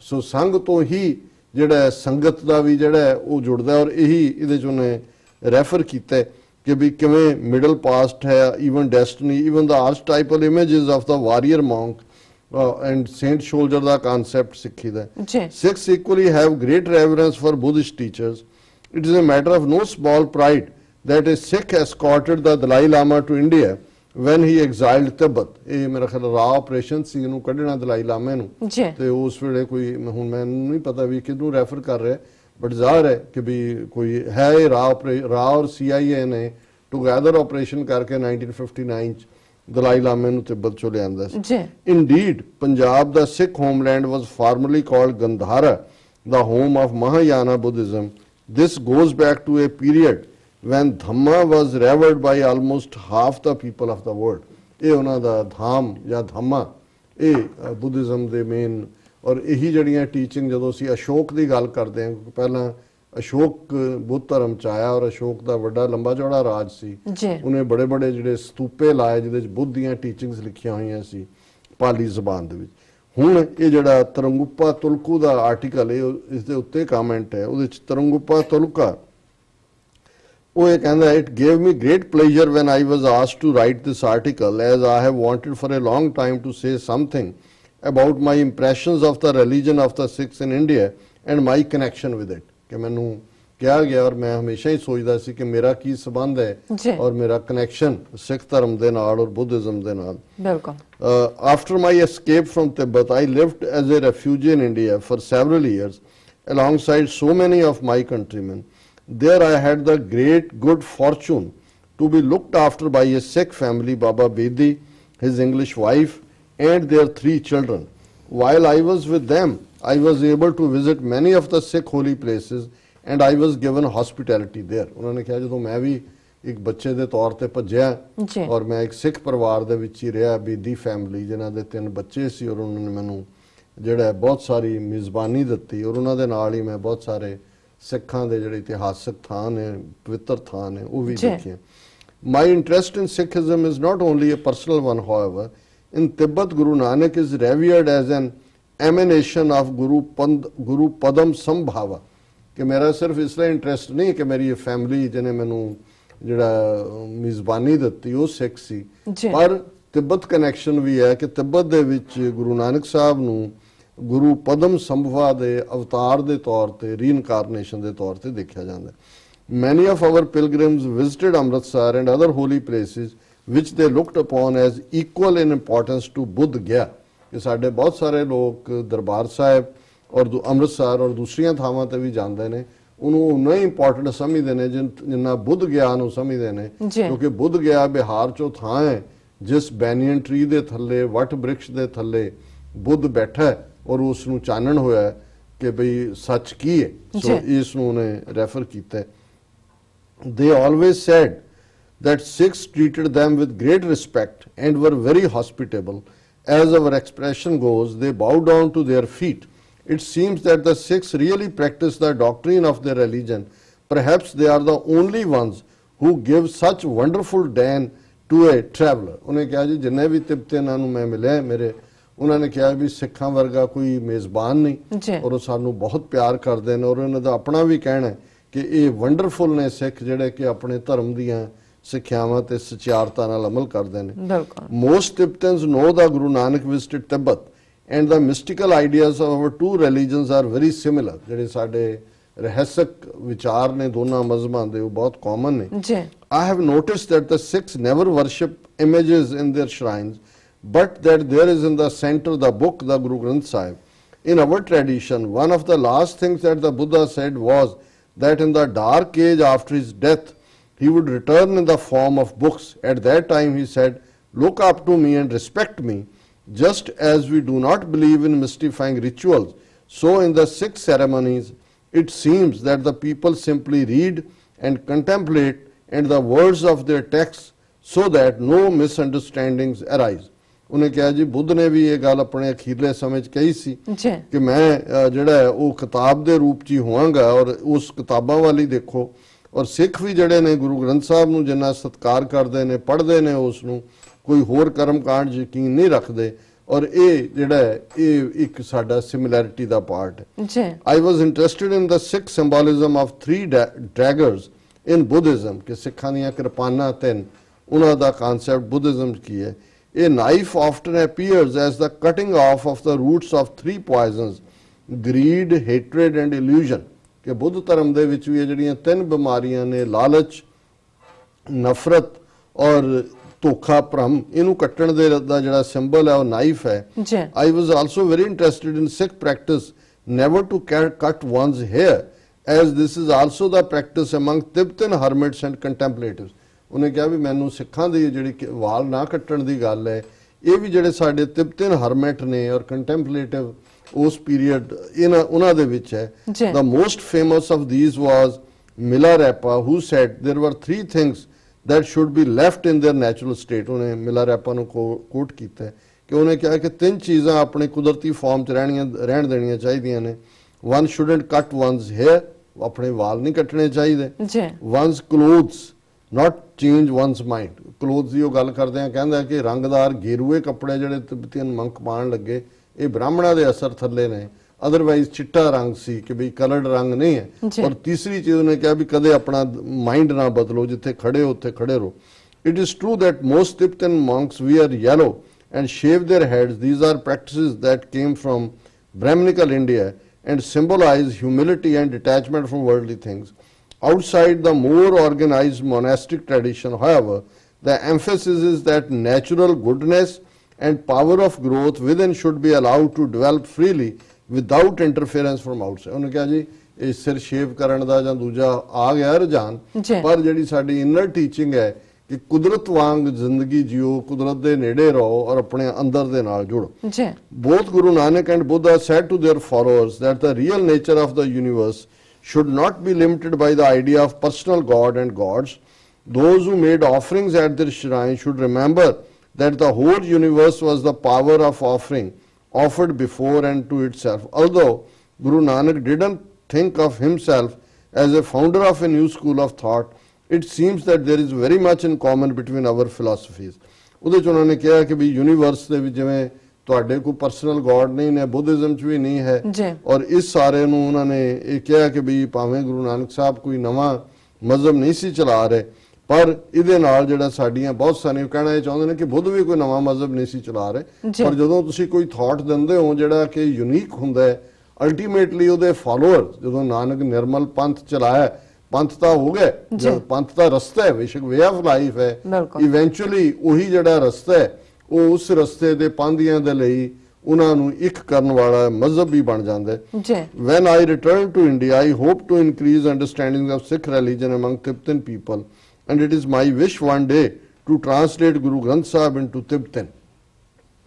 ਸੋ ਸੰਘ ਤੋਂ ਹੀ ਜਿਹੜਾ ਸੰਗਤ ਦਾ ਵੀ ਜਿਹੜਾ ਉਹ ਜੁੜਦਾ, ਔਰ ਇਹੀ ਇਹਦੇ ਚ ਉਹਨੇ ਰੈਫਰ ਕੀਤਾ ਕਿ ਵੀ ਕਿਵੇਂ ਮਿਡਲ ਪਾਸਟ ਹੈ, even destiny, even the archetypal images of the warrior monk and saint soldier ਦਾ concept Sikhi the. Sikhs equally have great reverence for Buddhist teachers. It is a matter of no small pride that a Sikh escorted the Dalai Lama to India when he exiled Tibet. ਇਹ ਮੇਰਾ ਖਿਆਲ ਰਾ operation ਸੀ ਇਹਨੂੰ ਕੱਢਣਾ ਦਲਾਈ ਲਾਮੇ ਨੂੰ, ਤੇ ਉਸ ਵੇਲੇ ਕੋਈ ਹੁਣ ਮੈਨੂੰ ਨਹੀਂ ਪਤਾ ਵੀ ਕਿਹਨੂੰ ਰੈਫਰ ਕਰ ਰਿਹਾ, ਬਟ ਜ਼ਾਹਰ ਹੈ ਕਿ ਵੀ ਕੋਈ ਹੈ ਇਹ ਰਾ ਔਰ CIA ਨੇ ਟੁਗੈਦਰ ਆਪਰੇਸ਼ਨ ਕਰਕੇ 1959 ਚ ਦਲਾਈ ਲਾਮੇ ਨੂੰ ਤਿੱਬਤ ਚੋਂ ਲਿਆਂਦਾ ਸੀ। Indeed, Punjab, the Sikh homeland, was formerly called Gandhara, the home of Mahayana Buddhism. This goes back to a period when Dhamma was revered by almost half the people of the world. ਇਹ ਉਹਨਾਂ ਦਾ ਧਾਮ ਜਾਂ ਧੰਮਾ, ਇਹ ਬੁੱਧਿਜ਼ਮ ਦੇ main, ਔਰ ਇਹੀ ਜਿਹੜੀਆਂ teaching ਜਦੋਂ ਅਸੀਂ ਅਸ਼ੋਕ ਦੀ ਗੱਲ ਕਰਦੇ ਹਾਂ, ਪਹਿਲਾਂ ਅਸ਼ੋਕ ਬੁੱਧ ਧਰਮ ਚ ਆਇਆ ਔਰ ਅਸ਼ੋਕ ਦਾ ਵੱਡਾ ਲੰਬਾ ਚੌੜਾ ਰਾਜ ਸੀ, ਉਹਨੇ ਬੜੇ ਬੜੇ ਜਿਹੜੇ ਸਤੂਪੇ ਲਾਏ ਜਿਹਦੇ ਚ ਬੁੱਧ ਦੀਆਂ ਟੀਚਿੰਗਸ ਲਿਖੀਆਂ ਹੋਈਆਂ ਸੀ ਪਾਲੀ ਜ਼ਬਾਨ ਦੇ ਵਿੱਚ। ਹੁਣ ਇਹ ਜਿਹੜਾ ਤਰੰਗੁਪਾ ਤੁਲਕੂ ਦਾ ਆਰਟੀਕਲ ਹੈ, ਇਸ ਦੇ ਉੱਤੇ ਕਮੈਂਟ ਹੈ, ਉਹਦੇ ਚ ਤਰੰਗੁਪਾ ਤੁਲਕਾ ਉਹ ਇਹ ਕਹਿੰਦਾ, it gave me great pleasure when I was asked to write this article as I have wanted for a long time to say something about my impressions of the religion of the Sikhs in India and my connection with it. ਕਿ ਮੈਨੂੰ ਕਿਹਾ ਗਿਆ ਔਰ ਮੈਂ ਹਮੇਸ਼ਾ ਹੀ ਸੋਚਦਾ ਸੀ ਕਿ ਮੇਰਾ ਕੀ ਸੰਬੰਧ ਹੈ ਔਰ ਮੇਰਾ ਕਨੈਕਸ਼ਨ ਸਿੱਖ ਧਰਮ ਦੇ ਨਾਲ ਔਰ ਬੁੱਧਿਜ਼ਮ ਦੇ ਨਾਲ। ਬਿਲਕੁਲ। After my escape from Tibet I lived as a refugee in India for several years alongside so many of my countrymen. There I had the great good fortune to be looked after by a Sikh family, Baba Bedi, his English wife and their 3 children. While I was with them, I was able to visit many of the Sikh holy places and I was given hospitality there. उन्होंने कहा ਜਦੋਂ मैं भी एक बच्चे ਦੇ ਤੌਰ ਤੇ ਭੱਜਿਆ ਔਰ ਮੈਂ ਇੱਕ ਸਿੱਖ ਪਰਿਵਾਰ ਦੇ ਵਿੱਚ ਹੀ ਰਿਹਾ, ਬੇਦੀ ਫੈਮਿਲੀ ਜਿਨ੍ਹਾਂ ਦੇ 3 ਬੱਚੇ ਸੀ, ਔਰ ਉਹਨਾਂ ਨੇ ਮੈਨੂੰ ਜਿਹੜਾ ਬਹੁਤ ਸਾਰੀ ਮੇਜ਼ਬਾਨੀ ਦਿੱਤੀ ਔਰ ਉਹਨਾਂ ਦੇ ਨਾਲ ਹੀ ਮੈਂ ਬਹੁਤ ਸਾਰੇ ਸਿੱਖਾਂ ਦੇ ਜਿਹੜੇ ਇਤਿਹਾਸਕ ਥਾਂ ਨੇ, ਪਵਿੱਤਰ ਥਾਂ ਨੇ, ਉਹ ਵੀ ਦੇਖੇ। My interest in Sikhism is not only a personal one, however. In Tibet, Guru Nanak is revered as an emanation of Guru Padam Sambhava. ਕਿ ਮੇਰਾ ਸਿਰਫ ਇਸ ਲਈ ਇੰਟਰਸਟ ਨਹੀਂ ਕਿ ਮੇਰੀ ਇਹ ਫੈਮਿਲੀ ਜਿਹਨੇ ਮੈਨੂੰ ਜਿਹੜਾ ਮੇਜ਼ਬਾਨੀ ਦਿੱਤੀ ਉਹ ਸਿੱਖ ਸੀ, ਪਰ ਤਿੱਬਤ ਕਨੈਕਸ਼ਨ ਵੀ ਹੈ ਕਿ ਤਿੱਬਤ ਦੇ ਵਿੱਚ ਗੁਰੂ ਨਾਨਕ ਸਾਹਿਬ ਨੂੰ ਗੁਰੂ ਪਦਮ ਸੰਭਵਾ ਦੇ ਅਵਤਾਰ ਦੇ ਤੌਰ ਤੇ, ਰੀਇਨਕਾਰਨੇਸ਼ਨ ਦੇ ਤੌਰ ਤੇ ਦੇਖਿਆ ਜਾਂਦਾ। Many of our pilgrims visited Amritsar and other holy places which they looked upon as equal in importance to Buddh Gya. ਕਿ ਸਾਡੇ ਬਹੁਤ ਸਾਰੇ ਲੋਕ ਦਰਬਾਰ ਸਾਹਿਬ ਔਰ ਅੰਮ੍ਰਿਤਸਰ ਔਰ ਦੂਸਰੀਆਂ ਥਾਵਾਂ ਤੇ ਵੀ ਜਾਂਦੇ ਨੇ, ਉਹਨੂੰ ਉਨਾ ਹੀ ਇੰਪੋਰਟੈਂਟ ਸਮਝਦੇ ਨੇ ਜਿੰਨਾ ਬੁੱਧ ਗਿਆ ਨੂੰ ਸਮਝਦੇ ਨੇ, ਕਿਉਂਕਿ ਬੁੱਧ ਗਿਆ ਬਿਹਾਰ ਚੋਂ ਥਾਂ ਹੈ ਜਿਸ ਬੈਨੀਅਨ ਟਰੀ ਦੇ ਥੱਲੇ, ਵਟ ਬ੍ਰਿਕਸ਼ ਦੇ ਥੱਲੇ ਬੁੱਧ ਬੈਠਾ ਹੈ ਔਰ ਉਸ ਨੂੰ ਚਾਨਣ ਹੋਇਆ ਕਿ ਬਈ ਸੱਚ ਕੀ ਹੈ। ਸੋ ਇਸ ਨੂੰ ਉਹਨੇ ਰੈਫਰ ਕੀਤਾ। They always said that Sikhs treated them with great respect and were very hospitable. As our expression goes, they bowed down to their feet. It seems that the Sikhs really practice the doctrine of their religion. Perhaps they are the only ones who give such wonderful dan to a traveler. ਉਹਨੇ ਕਿਹਾ ਜੀ ਜਿੰਨੇ ਵੀ ਤਿੱਬਤੀਆਂ ਨੂੰ ਮੈਂ ਮਿਲਿਆ ਮੇਰੇ, ਉਹਨਾਂ ਨੇ ਕਿਹਾ ਵੀ ਸਿੱਖਾਂ ਵਰਗਾ ਕੋਈ ਮੇਜ਼ਬਾਨ ਨਹੀਂ ਔਰ ਉਹ ਸਾਨੂੰ ਬਹੁਤ ਪਿਆਰ ਕਰਦੇ ਨੇ, ਔਰ ਉਹਨਾਂ ਦਾ ਆਪਣਾ ਵੀ ਕਹਿਣਾ ਹੈ ਕਿ ਇਹ ਵੰਡਰਫੁਲ ਨੇ ਸਿੱਖ ਜਿਹੜੇ ਕਿ ਆਪਣੇ ਧਰਮ ਦੀਆਂ ਸਿੱਖਿਆਵਾਂ ਤੇ ਸਚਿਆਰਤਾ ਨਾਲ ਅਮਲ ਕਰਦੇ ਨੇ। Most Tibetans know that Guru Nanak visited Tibet and the mystical ideas of our 2 religions are very similar. ਜਿਹੜੇ ਸਾਡੇ ਰਹੱਸਕ ਵਿਚਾਰ ਨੇ ਦੋਨਾਂ ਮਜ਼ਹਬਾਂ ਦੇ ਉਹ ਬਹੁਤ ਕਾਮਨ ਨੇ। I have noticed that the Sikhs never worship images in their shrines, but that there is in the center the book, the Guru Granth Sahib. In our tradition, one of the last things that the Buddha said was that in the dark age after his death, he would return in the form of books. At that time he said, look up to me and respect me, just as we do not believe in mystifying rituals. So in the Sikh ceremonies, it seems that the people simply read and contemplate and the words of their texts so that no misunderstandings arise. ਉਹਨੇ ਕਿਹਾ ਜੀ ਬੁੱਧ ਨੇ ਵੀ ਇਹ ਗੱਲ ਆਪਣੇ ਅਖੀਰਲੇ ਸਮੇਂ 'ਚ ਕਹੀ ਸੀ ਕਿ ਮੈਂ ਜਿਹੜਾ ਹੈ ਉਹ ਕਿਤਾਬ ਦੇ ਰੂਪ 'ਚ ਹੀ ਹੋਵਾਂਗਾ ਔਰ ਉਸ ਕਿਤਾਬਾਂ ਵੱਲ ਹੀ ਦੇਖੋ। ਔਰ ਸਿੱਖ ਵੀ ਜਿਹੜੇ ਨੇ ਗੁਰੂ ਗ੍ਰੰਥ ਸਾਹਿਬ ਨੂੰ ਜਿੰਨਾ ਸਤਿਕਾਰ ਕਰਦੇ ਨੇ, ਪੜ੍ਹਦੇ ਨੇ ਉਸ ਨੂੰ, ਕੋਈ ਹੋਰ ਕਰਮਕਾਂਡ ਯਕੀਨ ਨਹੀਂ ਰੱਖਦੇ। ਔਰ ਇਹ ਜਿਹੜਾ ਹੈ ਇਹ ਇੱਕ ਸਾਡਾ ਸਿਮਿਲੈਰਿਟੀ ਦਾ ਪਾਰਟ ਹੈ। ਆਈ ਵਾਜ਼ interested in the Sikh ਸਿੰਬੋਲਿਜ਼ਮ of 3 ਡੈਗਰਸ ਇਨ ਬੁੱਧਿਜ਼ਮ, ਕਿ ਸਿੱਖਾਂ ਦੀਆਂ ਕਿਰਪਾਨਾਂ 3, ਉਹਨਾਂ ਦਾ ਕਾਨਸੈਪਟ ਬੁੱਧਿਜ਼ਮ 'ਚ ਕੀ ਹੈ। A knife often appears as the cutting off of the roots of 3 poisons, greed, hatred and illusion, ਕਿ ਬੁੱਧ ਧਰਮ ਦੇ ਵਿੱਚ ਵੀ ਇਹ ਜਿਹੜੀਆਂ 3 ਬਿਮਾਰੀਆਂ ਨੇ, ਲਾਲਚ, ਨਫ਼ਰਤ ਔਰ ਧੋਖਾ ਭਰਮ, ਇਹਨੂੰ ਕੱਟਣ ਦੇ ਦਾ ਜਿਹੜਾ ਸਿੰਬਲ ਹੈ ਉਹ ਨਾਈਫ ਹੈ। I was also very interested in Sikh practice never to cut one's hair, as this is also the practice among Tibetan hermits and contemplatives. ਉਹਨੇ ਕਿਹਾ ਵੀ ਮੈਨੂੰ ਸਿੱਖਾਂ ਦੀ ਜਿਹੜੀ ਵਾਲ ਨਾ ਕੱਟਣ ਦੀ ਗੱਲ ਹੈ, ਇਹ ਵੀ ਜਿਹੜੇ ਸਾਡੇ ਤਿਬਤਨ ਹਰਮਿਟ ਨੇ ਔਰ ਕੰਟੈਂਪਲੇਟਿਵ ਉਸ ਪੀਰੀਅਡ ਉਹਨਾਂ ਦੇ ਵਿੱਚ ਹੈ। The most famous of these was Milarepa, who said there were 3 things that should be left in their natural state. ਉਹਨੇ ਮਿਲਾਰੈਪਾ ਨੂੰ ਕੋਟ ਕੀਤਾ ਕਿ ਉਹਨੇ ਕਿਹਾ ਕਿ 3 ਚੀਜ਼ਾਂ ਆਪਣੇ ਕੁਦਰਤੀ ਫਾਰਮ 'ਚ ਰਹਿਣ ਦੇਣੀਆਂ ਚਾਹੀਦੀਆਂ ਨੇ। One shouldn't cut one's hair, ਆਪਣੇ ਵਾਲ ਨਹੀਂ ਕੱਟਣੇ ਚਾਹੀਦੇ। One's clothes, not change one's mind. Cloth ਦੀ ਉਹ ਗੱਲ ਕਰਦੇ ਆ, ਕਹਿੰਦਾ ਕਿ ਰੰਗਦਾਰ ਗੇਰੂਏ ਕੱਪੜੇ ਜਿਹੜੇ ਤਿੱਬਤੀਅਨ ਮੰਕ ਪਾਉਣ ਲੱਗੇ ਇਹ ਬ੍ਰਾਹਮਣਾਂ ਦੇ ਅਸਰ ਥੱਲੇ ਨੇ, ਅਦਰਵਾਈਜ਼ ਚਿੱਟਾ ਰੰਗ ਸੀ ਕਿ ਵੀ ਕਲਰਡ ਰੰਗ ਨਹੀਂ ਹੈ। ਔਰ ਤੀਸਰੀ ਚੀਜ਼ ਉਹਨੇ ਕਿਹਾ ਵੀ ਕਦੇ ਆਪਣਾ ਮਾਈਂਡ ਨਾ ਬਦਲੋ, ਜਿੱਥੇ ਖੜੇ ਹੋ ਉੱਥੇ ਖੜੇ ਰਹੋ। It is true that most Tibetan monks wear yellow and shave their heads. These are practices that came from Brahminical India and symbolize humility and detachment from worldly things. Outside the more organized monastic tradition, however, the emphasis is that natural goodness and power of growth within should be allowed to develop freely without interference from outside. ਉਹਨੇ ਕਿਹਾ ਜੀ ਇਹ ਸਿਰ shave ਕਰਨ ਦਾ ਜਾਂ ਦੂਜਾ ਆ ਗਿਆ ਰੁਝਾਨ, ਪਰ ਜਿਹੜੀ ਸਾਡੀ ਇਨਰ ਟੀਚਿੰਗ ਹੈ ਕਿ ਕੁਦਰਤ ਵਾਂਗ ਜ਼ਿੰਦਗੀ ਜਿਓ, ਕੁਦਰਤ ਦੇ ਨੇੜੇ ਰਹੋ ਔਰ ਆਪਣੇ ਅੰਦਰ ਦੇ ਨਾਲ ਜੁੜੋ। Both Guru Nanak and Buddha said to their followers that the real nature of the universe should not be limited by the idea of personal God and gods. Those who made offerings at their shrine should remember that the whole universe was the power of offering offered before and to itself. Although Guru Nanak didn't think of himself as a founder of a new school of thought, it seems that there is very much in common between our philosophies. ਉਹਦੇ 'ਚ ਉਹਨਾਂ ਨੇ ਕਿਹਾ ਕਿ ਵੀ universe ਦੇ ਵਿੱਚ ਜਿਵੇਂ ਤੁਹਾਡੇ ਕੋਈ ਪਰਸਨਲ ਗੋਡ ਨਹੀਂ ਨੇ, ਬੁੱਧਿਜ਼ਮ 'ਚ ਵੀ ਨਹੀਂ ਹੈ। ਔਰ ਇਸ ਸਾਰੇ ਨੂੰ ਉਹਨਾਂ ਨੇ ਇਹ ਕਿਹਾ ਕਿ ਵੀ ਭਾਵੇਂ ਗੁਰੂ ਨਾਨਕ ਸਾਹਿਬ ਕੋਈ ਨਵਾਂ ਮਜ਼ਹਬ ਨਹੀਂ ਸੀ ਚਲਾ ਰਹੇ, ਪਰ ਇਹਦੇ ਨਾਲ ਜਿਹੜਾ ਸਾਡੀਆਂ ਬਹੁਤ ਸਾਰੀਆਂ ਕਹਿਣਾ ਇਹ ਚਾਹੁੰਦੇ ਨੇ ਕਿ ਬੁੱਧ ਵੀ ਕੋਈ ਨਵਾਂ ਮਜ਼ਹਬ ਨਹੀਂ ਸੀ ਚਲਾ ਰਹੇ, ਪਰ ਜਦੋਂ ਤੁਸੀਂ ਕੋਈ ਥਾਟ ਦਿੰਦੇ ਹੋ ਜਿਹੜਾ ਕਿ ਯੂਨੀਕ ਹੁੰਦਾ ਹੈ, ਅਲਟੀਮੇਟਲੀ ਉਹਦੇ ਫਾਲੋਅਰ, ਜਦੋਂ ਨਾਨਕ ਨਿਰਮਲ ਪੰਥ ਚਲਾਇਆ, ਪੰਥ ਤਾਂ ਹੋ ਗਿਆ, ਪੰਥ ਦਾ ਰਸਤਾ ਹੈ, ਬੇਸ਼ੱਕ ਵੇ ਆਫ ਲਾਈਫ ਹੈ, ਇਵੈਂਚੁਅਲੀ ਉਹੀ ਜਿਹੜਾ ਰਸਤਾ ਹੈ ਉਹ ਉਸ ਰਸਤੇ ਦੇ ਪਾਂਧੀਆਂ ਦੇ ਲਈ ਉਹਨਾਂ ਨੂੰ ਇੱਕ ਕਰਨ ਵਾਲਾ ਮਜ਼ਹਬ ਵੀ ਬਣ ਜਾਂਦਾ ਹੈ। When I return to India, I hope to increase understanding of Sikh religion among Tibetan people, and it is my wish one day to translate Guru Granth Sahib into Tibetan.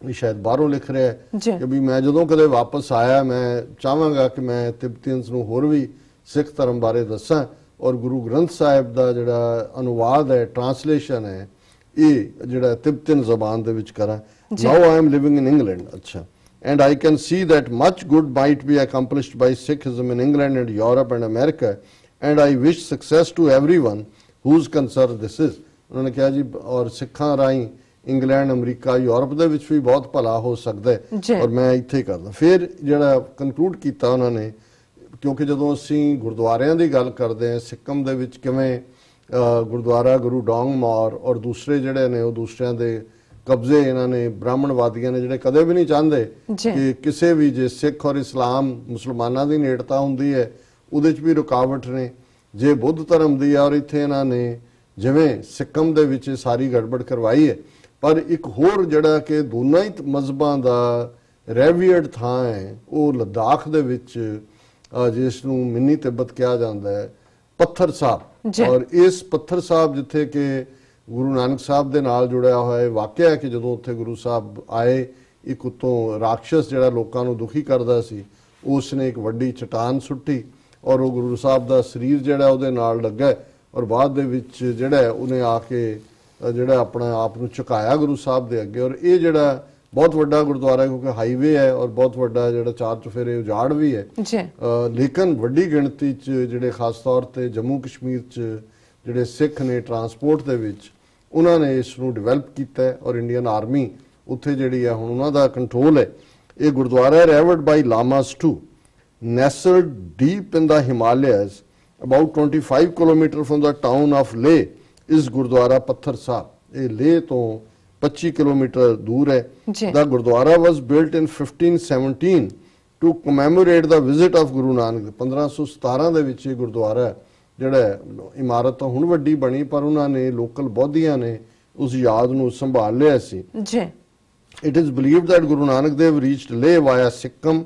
ਇਹ ਸ਼ਾਇਦ ਬਾਹਰੋਂ ਲਿਖ ਰਿਹਾ ਹੈ ਕਿ ਵੀ ਮੈਂ ਜਦੋਂ ਕਦੇ ਵਾਪਸ ਆਇਆ ਮੈਂ ਚਾਹਾਂਗਾ ਕਿ ਮੈਂ ਤਿਬਤੀਅਨਸ ਨੂੰ ਹੋਰ ਵੀ ਸਿੱਖ ਧਰਮ ਬਾਰੇ ਦੱਸਾਂ ਔਰ ਗੁਰੂ ਗ੍ਰੰਥ ਸਾਹਿਬ ਦਾ ਜਿਹੜਾ ਅਨੁਵਾਦ ਹੈ, ਟ੍ਰਾਂਸਲੇਸ਼ਨ ਹੈ, ਇਹ ਜਿਹੜਾ ਤਿਬਤਨ ਜ਼ਬਾਨ ਦੇ ਵਿੱਚ ਕਰਾਂ। Now I am living in England, ਅੱਛਾ, and I can see that much good might be accomplished by Sikhism in England and Europe and America, and I wish success to everyone whose concern this is. ਉਹਨਾਂ ਨੇ ਕਿਹਾ ਜੀ ਔਰ ਸਿੱਖਾਂ ਰਾਹੀਂ England, America, Europe ਦੇ ਵਿੱਚ ਵੀ ਬਹੁਤ ਭਲਾ ਹੋ ਸਕਦਾ ਹੈ ਔਰ ਮੈਂ ਇੱਥੇ ਕਰਦਾ। ਫਿਰ ਜਿਹੜਾ ਕਨਕਲੂਡ ਕੀਤਾ ਉਹਨਾਂ ਨੇ, ਕਿਉਂਕਿ ਜਦੋਂ ਅਸੀਂ ਗੁਰਦੁਆਰਿਆਂ ਦੀ ਗੱਲ ਕਰਦੇ ਹਾਂ, ਸਿੱਕਮ ਦੇ ਵਿੱਚ ਕਿਵੇਂ ਗੁਰਦੁਆਰਾ ਗੁਰੂ ਡੋਂਗਮਾਰ ਔਰ ਦੂਸਰੇ ਜਿਹੜੇ ਨੇ ਉਹ ਦੂਸਰਿਆਂ ਦੇ ਕਬਜ਼ੇ ਇਹਨਾਂ ਨੇ ਬ੍ਰਾਹਮਣਵਾਦੀਆਂ ਨੇ ਜਿਹੜੇ ਕਦੇ ਵੀ ਨਹੀਂ ਚਾਹੁੰਦੇ ਕਿ ਕਿਸੇ ਵੀ, ਜੇ ਸਿੱਖ ਔਰ ਇਸਲਾਮ ਮੁਸਲਮਾਨਾਂ ਦੀ ਨੇੜਤਾ ਹੁੰਦੀ ਹੈ ਉਹਦੇ 'ਚ ਵੀ ਰੁਕਾਵਟ ਨੇ, ਜੇ ਬੁੱਧ ਧਰਮ ਦੀ ਔਰ ਇੱਥੇ ਇਹਨਾਂ ਨੇ ਜਿਵੇਂ ਸਿੱਕਮ ਦੇ ਵਿੱਚ ਸਾਰੀ ਗੜਬੜ ਕਰਵਾਈ ਹੈ। ਪਰ ਇੱਕ ਹੋਰ ਜਿਹੜਾ ਕਿ ਦੋਨਾਂ ਹੀ ਮਜ਼ਹਬਾਂ ਦਾ ਰੈਵੀਅਰਡ ਥਾਂ ਹੈ ਉਹ ਲੱਦਾਖ ਦੇ ਵਿੱਚ, ਜਿਸ ਨੂੰ ਮਿੰਨੀ ਤਿੱਬਤ ਕਿਹਾ ਜਾਂਦਾ ਹੈ, ਪੱਥਰ ਸਾਹਿਬ, ਜੀ। ਔਰ ਇਸ ਪੱਥਰ ਸਾਹਿਬ ਜਿੱਥੇ ਕਿ ਗੁਰੂ ਨਾਨਕ ਸਾਹਿਬ ਦੇ ਨਾਲ ਜੁੜਿਆ ਹੋਇਆ ਇਹ ਵਾਕਿਆ ਹੈ ਕਿ ਜਦੋਂ ਉੱਥੇ ਗੁਰੂ ਸਾਹਿਬ ਆਏ, ਇੱਕ ਉੱਤੋਂ ਰਾਖਸ਼ਸ ਜਿਹੜਾ ਲੋਕਾਂ ਨੂੰ ਦੁਖੀ ਕਰਦਾ ਸੀ, ਉਸ ਨੇ ਇੱਕ ਵੱਡੀ ਚਟਾਨ ਸੁੱਟੀ ਔਰ ਉਹ ਗੁਰੂ ਸਾਹਿਬ ਦਾ ਸਰੀਰ ਜਿਹੜਾ ਉਹਦੇ ਨਾਲ ਲੱਗਾ ਔਰ ਬਾਅਦ ਦੇ ਵਿੱਚ ਜਿਹੜਾ ਉਹਨੇ ਆ ਕੇ ਜਿਹੜਾ ਆਪਣਾ ਆਪ ਨੂੰ ਝੁਕਾਇਆ ਗੁਰੂ ਸਾਹਿਬ ਦੇ ਅੱਗੇ। ਔਰ ਇਹ ਜਿਹੜਾ ਬਹੁਤ ਵੱਡਾ ਗੁਰਦੁਆਰਾ ਹੈ ਕਿਉਂਕਿ ਹਾਈਵੇ ਹੈ ਔਰ ਬਹੁਤ ਵੱਡਾ ਜਿਹੜਾ ਚਾਰ ਚੁਫੇਰੇ ਉਜਾੜ ਵੀ ਹੈ ਜੀ। ਲੇਕਿਨ ਵੱਡੀ ਗਿਣਤੀ 'ਚ ਜਿਹੜੇ ਖਾਸ ਤੌਰ ਤੇ ਜੰਮੂ ਕਸ਼ਮੀਰ 'ਚ ਜਿਹੜੇ ਸਿੱਖ ਨੇ ਟਰਾਂਸਪੋਰਟ ਦੇ ਵਿੱਚ, ਉਹਨਾਂ ਨੇ ਇਸ ਨੂੰ ਡਿਵੈਲਪ ਕੀਤਾ ਔਰ ਇੰਡੀਅਨ ਆਰਮੀ ਉੱਥੇ ਜਿਹੜੀ ਹੈ ਹੁਣ ਉਹਨਾਂ ਦਾ ਕੰਟਰੋਲ ਹੈ। ਇਹ ਗੁਰਦੁਆਰਾ ਰੈਵਰਡ ਬਾਈ ਲਾਮਾਸ to, nestled deep in the Himalayas, about 25 kilometer from the town of Leh, is Gurdwara Patthar Sahib। ਇਹ ਲੇਹ ਤੋਂ 25 ਕਿਲੋਮੀਟਰ ਦੂਰ ਹੈ। The Gurdwara was built in 1517 to commemorate the visit of Guru Nanak। 1517 ਦੇ ਵਿੱਚ ਇਹ ਗੁਰਦੁਆਰਾ ਜਿਹੜਾ ਇਮਾਰਤ ਹੁਣ ਵੱਡੀ ਬਣੀ, ਪਰ ਉਹਨਾਂ ਨੇ ਲੋਕਲ ਬੌਧੀਆਂ ਨੇ ਉਸ ਯਾਦ ਨੂੰ ਸੰਭਾਲ ਲਿਆ ਸੀ ਜੀ। It is believed that Guru Nanak Dev reached Leh via Sikkim,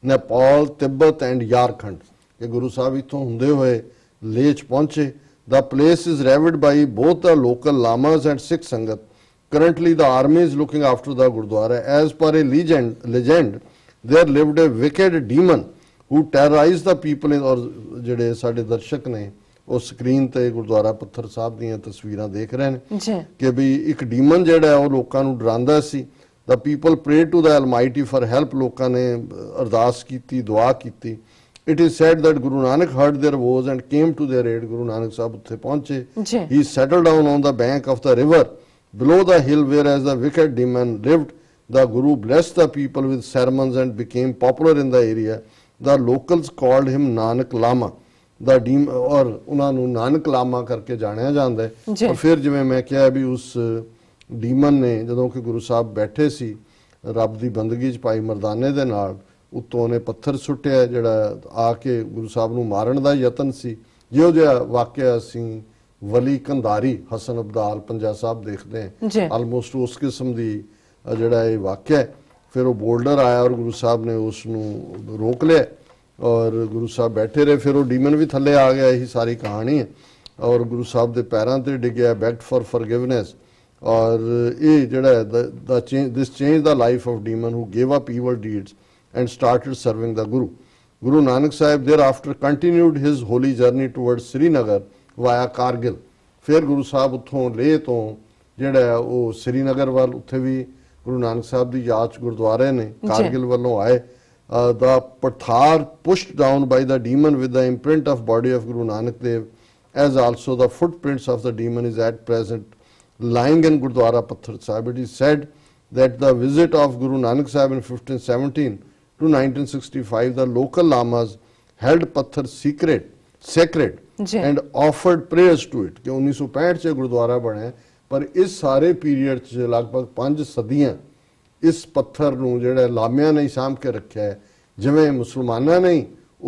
Nepal, Tibet and Yarkand। ਕਿ ਗੁਰੂ ਸਾਹਿਬ ਇੱਥੋਂ ਹੁੰਦੇ ਹੋਏ ਲੇਹ 'ਚ ਪਹੁੰਚੇ। The place is revered by both the local lamas and Sikh Sangat। Currently the army is looking after the Gurdwara। As per a legend, there lived a wicked demon who terrorized the people in। ਔਰ ਜਿਹੜੇ ਸਾਡੇ ਦਰਸ਼ਕ ਨੇ ਉਹ screen ਤੇ ਗੁਰਦੁਆਰਾ ਪੱਥਰ ਸਾਹਿਬ ਦੀਆਂ ਤਸਵੀਰਾਂ ਦੇਖ ਰਹੇ ਨੇ ਕਿ ਵੀ ਇੱਕ ਡੀਮਨ ਜਿਹੜਾ ਉਹ ਲੋਕਾਂ ਨੂੰ ਡਰਾਉਂਦਾ ਸੀ। The people prayed to the Almighty for help। ਲੋਕਾਂ ਨੇ ਅਰਦਾਸ ਕੀਤੀ, ਦੁਆ ਕੀਤੀ। It is said that Guru Nanak heard their woes and came to their aid। Guru Nanak Sahib ਉੱਥੇ ਪਹੁੰਚੇ। He settled down on the bank of the river below the hill whereas the wicked demon lived। The Guru blessed the people with sermons and became popular in the area। The locals called him Nanak Lama। The demon ਔਰ ਉਹਨਾਂ ਨੂੰ ਨਾਨਕ ਲਾਮਾ ਕਰਕੇ ਜਾਣਿਆ ਜਾਂਦਾ ਹੈ। ਔਰ ਫਿਰ ਜਿਵੇਂ ਮੈਂ ਕਿਹਾ ਵੀ ਉਸ ਡੀਮਨ ਨੇ ਜਦੋਂ ਕਿ ਗੁਰੂ ਸਾਹਿਬ ਬੈਠੇ ਸੀ ਰੱਬ ਦੀ ਬੰਦਗੀ 'ਚ ਭਾਈ ਮਰਦਾਨੇ ਦੇ ਨਾਲ, ਉੱਤੋਂ ਉਹਨੇ ਪੱਥਰ ਸੁੱਟਿਆ ਜਿਹੜਾ ਆ ਕੇ ਗੁਰੂ ਸਾਹਿਬ ਨੂੰ ਮਾਰਨ ਦਾ ਯਤਨ ਸੀ। ਜਿਹੋ ਜਿਹਾ ਵਾਕਿਆ ਅਸੀਂ ਵਲੀ ਕੰਧਾਰੀ ਹਸਨ ਅਬਦਾਲ ਪੰਜਾ ਸਾਹਿਬ ਦੇਖਦੇ ਹਾਂ, ਆਲਮੋਸਟ ਉਸ ਕਿਸਮ ਦੀ ਜਿਹੜਾ ਇਹ ਵਾਕਿਆ। ਫਿਰ ਉਹ ਬੋਲਡਰ ਆਇਆ ਔਰ ਗੁਰੂ ਸਾਹਿਬ ਨੇ ਉਸ ਨੂੰ ਰੋਕ ਲਿਆ ਔਰ ਗੁਰੂ ਸਾਹਿਬ ਬੈਠੇ ਰਹੇ। ਫਿਰ ਉਹ ਡੀਮਨ ਵੀ ਥੱਲੇ ਆ ਗਿਆ। ਇਹੀ ਸਾਰੀ ਕਹਾਣੀ ਹੈ। ਔਰ ਗੁਰੂ ਸਾਹਿਬ ਦੇ ਪੈਰਾਂ ਤੇ ਡਿੱਗਿਆ, ਬੈਗਡ ਫॉर ਫॉरगिवनेस। ਔਰ ਇਹ ਜਿਹੜਾ this changed the life of demon who gave up evil deeds and started serving the Guru। Guru Nanak Sahib thereafter continued his holy journey towards Srinagar via Kargil। ਫਿਰ ਗੁਰੂ ਸਾਹਿਬ ਉੱਥੋਂ ਲੇਹ ਤੋਂ ਜਿਹੜਾ ਉਹ ਸ੍ਰੀਨਗਰ ਵੱਲ, ਉੱਥੇ ਵੀ ਗੁਰੂ ਨਾਨਕ ਸਾਹਿਬ ਦੀ ਯਾਦ 'ਚ ਗੁਰਦੁਆਰੇ ਨੇ, ਕਾਰਗਿਲ ਵੱਲੋਂ ਆਏ। The Pathar pushed down by the demon with the imprint of body of Guru Nanak Dev, as also the footprints of the demon is at present lying in Gurdwara Patthar Sahib। It is said that the visit of Guru Nanak Sahib in 1517 to 1965, the local lamas held Patthar sacred and offered prayers to it। कि 1965 'ਚ ਗੁਰਦੁਆਰਾ ਬਣਿਆ, ਪਰ ਇਸ ਸਾਰੇ period 'ਚ ਲਗਭਗ 5 ਸਦੀਆਂ ਇਸ ਪੱਥਰ ਨੂੰ ਜਿਹੜਾ ਲਾਮਿਆਂ ਨੇ ਸਾਂਭ ਕੇ ਰੱਖਿਆ ਹੈ। ਜਿਵੇਂ ਮੁਸਲਮਾਨਾਂ ਨੇ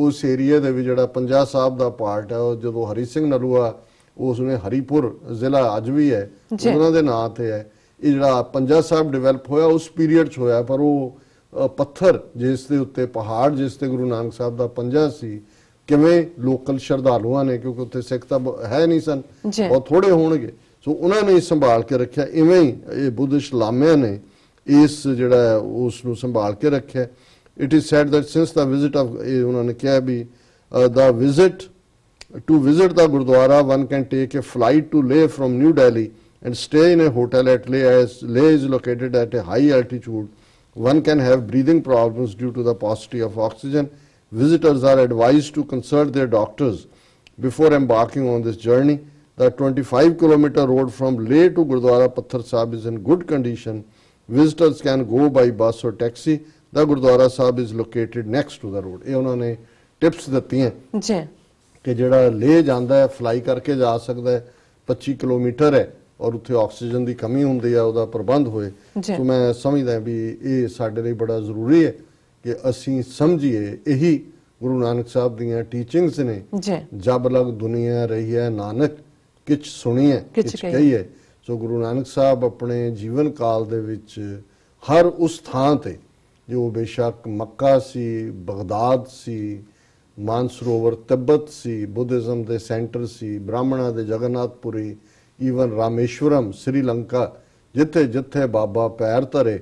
ਉਸ ਏਰੀਆ ਦੇ ਵਿੱਚ ਜਿਹੜਾ ਪੰਜਾ ਸਾਹਿਬ ਦਾ ਪਾਰਟ ਹੈ, ਉਹ ਜਦੋਂ ਹਰੀ ਸਿੰਘ ਨਲੂਆ ਉਸਨੇ ਹਰੀਪੁਰ ਜ਼ਿਲ੍ਹਾ ਅੱਜ ਵੀ ਹੈ ਉਹਨਾਂ ਦੇ ਨਾਂ ਤੇ ਹੈ। ਇਹ ਜਿਹੜਾ ਪੰਜਾ ਸਾਹਿਬ ਡਿਵੈਲਪ ਹੋਇਆ ਉਸ ਪੀਰੀਅਡ 'ਚ ਹੋਇਆ, ਪਰ ਉਹ ਪੱਥਰ ਜਿਸ ਦੇ ਉੱਤੇ ਪਹਾੜ ਜਿਸ ਤੇ ਗੁਰੂ ਨਾਨਕ ਸਾਹਿਬ ਦਾ ਪੰਜਾ ਸੀ, ਕਿਵੇਂ ਲੋਕਲ ਸ਼ਰਧਾਲੂਆਂ ਨੇ, ਕਿਉਂਕਿ ਉੱਥੇ ਸਿੱਖ ਤਾਂ ਹੈ ਨਹੀਂ ਸਨ, ਬਹੁਤ ਥੋੜੇ ਹੋਣਗੇ, ਸੋ ਉਹਨਾਂ ਨੇ ਸੰਭਾਲ ਕੇ ਰੱਖਿਆ। ਇਵੇਂ ਹੀ ਇਹ ਬੁੱਧਿਸਟ ਲਾਮਿਆਂ ਨੇ ਇਸ ਜਿਹੜਾ ਉਸ ਨੂੰ ਸੰਭਾਲ ਕੇ ਰੱਖਿਆ। It is said that since the visit of ਉਹਨਾਂ ਨੇ ਕਿਹਾ ਵੀ to visit the Gurdwara one can take a flight to Leh from New Delhi and stay in a hotel at Leh, as Leh is located at a high altitude. One can have breathing problems due to the paucity of oxygen. Visitors are advised to consult their doctors before embarking on this journey। The 25-kilometer road from Leh to Gurdwara Patthar Sahib is in good condition। Visitors can go by bus or taxi। The Gurdwara Sahib is located next to the road। ਇਹ ਉਹਨਾਂ ਨੇ tips ਦਿੱਤੀਆਂ ਕਿ ਜਿਹੜਾ ਲੇਹ ਜਾਂਦਾ ਹੈ fly ਕਰਕੇ ਜਾ ਸਕਦਾ ਹੈ, 25 ਕਿਲੋਮੀਟਰ ਹੈ ਔਰ ਉੱਥੇ ਆਕਸੀਜਨ ਦੀ ਕਮੀ ਹੁੰਦੀ ਹੈ, ਉਹਦਾ ਪ੍ਰਬੰਧ ਹੋਏ। ਸੋ ਮੈਂ ਸਮਝਦਾ ਵੀ ਇਹ ਸਾਡੇ ਲਈ ਬੜਾ ਜ਼ਰੂਰੀ ਹੈ ਕਿ ਅਸੀਂ ਸਮਝੀਏ ਇਹੀ ਗੁਰੂ ਨਾਨਕ ਸਾਹਿਬ ਦੀਆਂ ਟੀਚਿੰਗਸ ਨੇ। ਜਬ ਲਗ ਦੁਨੀਆ ਰਹੀ ਹੈ ਨਾਨਕ ਕਿਛ ਸੁਣੀਏ ਕਿਛ ਕਹੀਏ। ਸੋ ਗੁਰੂ ਨਾਨਕ ਸਾਹਿਬ ਆਪਣੇ ਜੀਵਨ ਕਾਲ ਦੇ ਵਿੱਚ ਹਰ ਉਸ ਥਾਂ ਤੇ, ਜੋ ਬੇਸ਼ੱਕ ਮੱਕਾ ਸੀ, ਬਗਦਾਦ ਸੀ, ਮਾਨਸਰੋਵਰ ਤਿੱਬਤ ਸੀ, ਬੁੱਧਿਜ਼ਮ ਦੇ ਸੈਂਟਰ ਸੀ, ਬ੍ਰਾਹਮਣਾਂ ਦੇ ਜਗਨਨਾਥਪੁਰੀ, ਈਵਨ ਰਾਮੇਸ਼ਵਰਮ ਸ੍ਰੀਲੰਕਾ, ਜਿੱਥੇ ਜਿੱਥੇ ਬਾਬਾ ਪੈਰ ਧਰੇ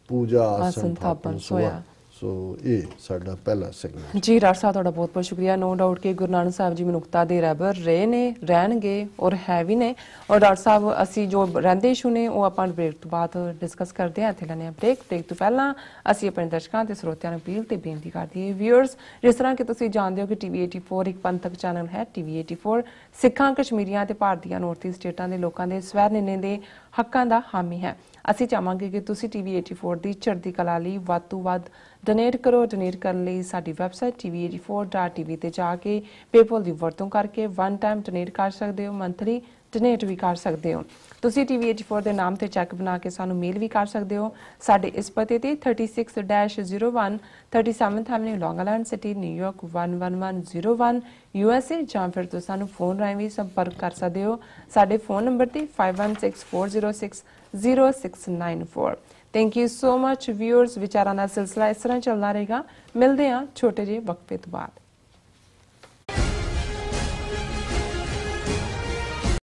ਪੂਜਾ ਆਸਨ ਥਾਪਨ ਸੋਇਆ। ਸੋ ਇਹ ਸਾਡਾ ਪਹਿਲਾ ਸੈਗਮੈਂਟ। ਜੀ ਡਾਕਟਰ ਸਾਹਿਬ, ਤੁਹਾਡਾ ਬਹੁਤ ਬਹੁਤ ਸ਼ੁਕਰੀਆ। ਨੋ ਡਾਊਟ ਕਿ ਗੁਰੂ ਨਾਨਕ ਸਾਹਿਬ ਜੀ ਮਨੁੱਖਤਾ ਦੇ ਰਹਿਬਰ ਰਹੇ ਨੇ, ਰਹਿਣਗੇ ਔਰ ਹੈ ਵੀ ਨੇ। ਔਰ ਡਾਕਟਰ ਸਾਹਿਬ, ਅਸੀਂ ਜੋ ਰਹਿੰਦੇ ਇਸ਼ੂ ਨੇ ਉਹ ਆਪਾਂ ਬ੍ਰੇਕ ਤੋਂ ਬਾਅਦ ਡਿਸਕਸ ਕਰਦੇ ਹਾਂ। ਇੱਥੇ ਲੈਣੇ ਆ ਬ੍ਰੇਕ ਤੋਂ ਪਹਿਲਾਂ ਅਸੀਂ ਆਪਣੇ ਦਰਸ਼ਕਾਂ ਤੇ ਸਰੋਤਿਆਂ ਨੂੰ ਅਪੀਲ ਤੇ ਬੇਨਤੀ ਕਰਦੇ ਹਾਂ। ਵਿਊਅਰਸ, ਜਿਸ ਤਰ੍ਹਾਂ ਕਿ ਤੁਸੀਂ ਜਾਣਦੇ ਹੋ ਕਿ TV 84 ਇੱਕ ਪੰਥਕ ਚੈਨਲ ਹੈ। TV 84 ਸਿੱਖਾਂ, ਕਸ਼ਮੀਰੀਆਂ ਤੇ ਭਾਰਤੀਆਂ ਨੌਰਥ ਈਸਟ ਸਟੇਟਾਂ ਦੇ ਲੋਕਾਂ ਦੇ ਸਵੈ ਨਿਰਣੇ ਦੇ ਹੱਕਾਂ ਦਾ ਹਾਮੀ ਹੈ। ਅਸੀਂ ਚਾਹਾਂਗੇ ਕਿ ਤੁਸੀਂ TV 84 ਦੀ ਚੜ੍ਹਦੀ ਕਲਾ ਲਈ ਵੱਧ ਤੋਂ ਵੱਧ ਡੋਨੇਟ ਕਰੋ। ਡੋਨੇਟ ਕਰਨ ਲਈ ਸਾਡੀ ਵੈਬਸਾਈਟ tv84.tv ਤੇ ਜਾ ਕੇ ਪੇਪਲ ਦੀ ਵਰਤੋਂ ਕਰਕੇ ਵਨ ਟਾਈਮ ਡੋਨੇਟ ਕਰ ਸਕਦੇ ਹੋ, ਮੰਥਲੀ ਡੋਨੇਟ ਵੀ ਕਰ ਸਕਦੇ ਹੋ। ਤੁਸੀਂ TV 84 ਦੇ ਨਾਮ ਤੇ ਚੈੱਕ ਬਣਾ ਕੇ ਸਾਨੂੰ ਮੇਲ ਵੀ ਕਰ ਸਕਦੇ ਹੋ। ਸਾਡੇ ਇਸ ਪਤੇ ਤੇ 36-01 37th ਐਵਨਿਊ, ਲੌਂਗ ਆਈਲੈਂਡ ਸਿਟੀ, ਨਿਊਯਾਰਕ 11101 USA, ਜਾਂ ਫਿਰ ਤੁਸੀਂ ਸਾਨੂੰ ਫੋਨ ਰਾਹੀਂ ਵੀ ਸੰਪਰਕ ਕਰ ਸਕਦੇ ਹੋ। ਸਾਡੇ ਫੋਨ ਨੰਬਰ ਤੇ 5164060694। Thank you so much viewers. ਵਿਚਾਰਾਂ ਦਾ ਸਿਲਸਿਲਾ ਇਸ ਤਰ੍ਹਾਂ ਚੱਲਦਾ ਰਹੇਗਾ। ਮਿਲਦੇ ਹਾਂ ਛੋਟੇ ਜਿਹੇ ਵਕਫੇ ਤੋਂ ਬਾਅਦ।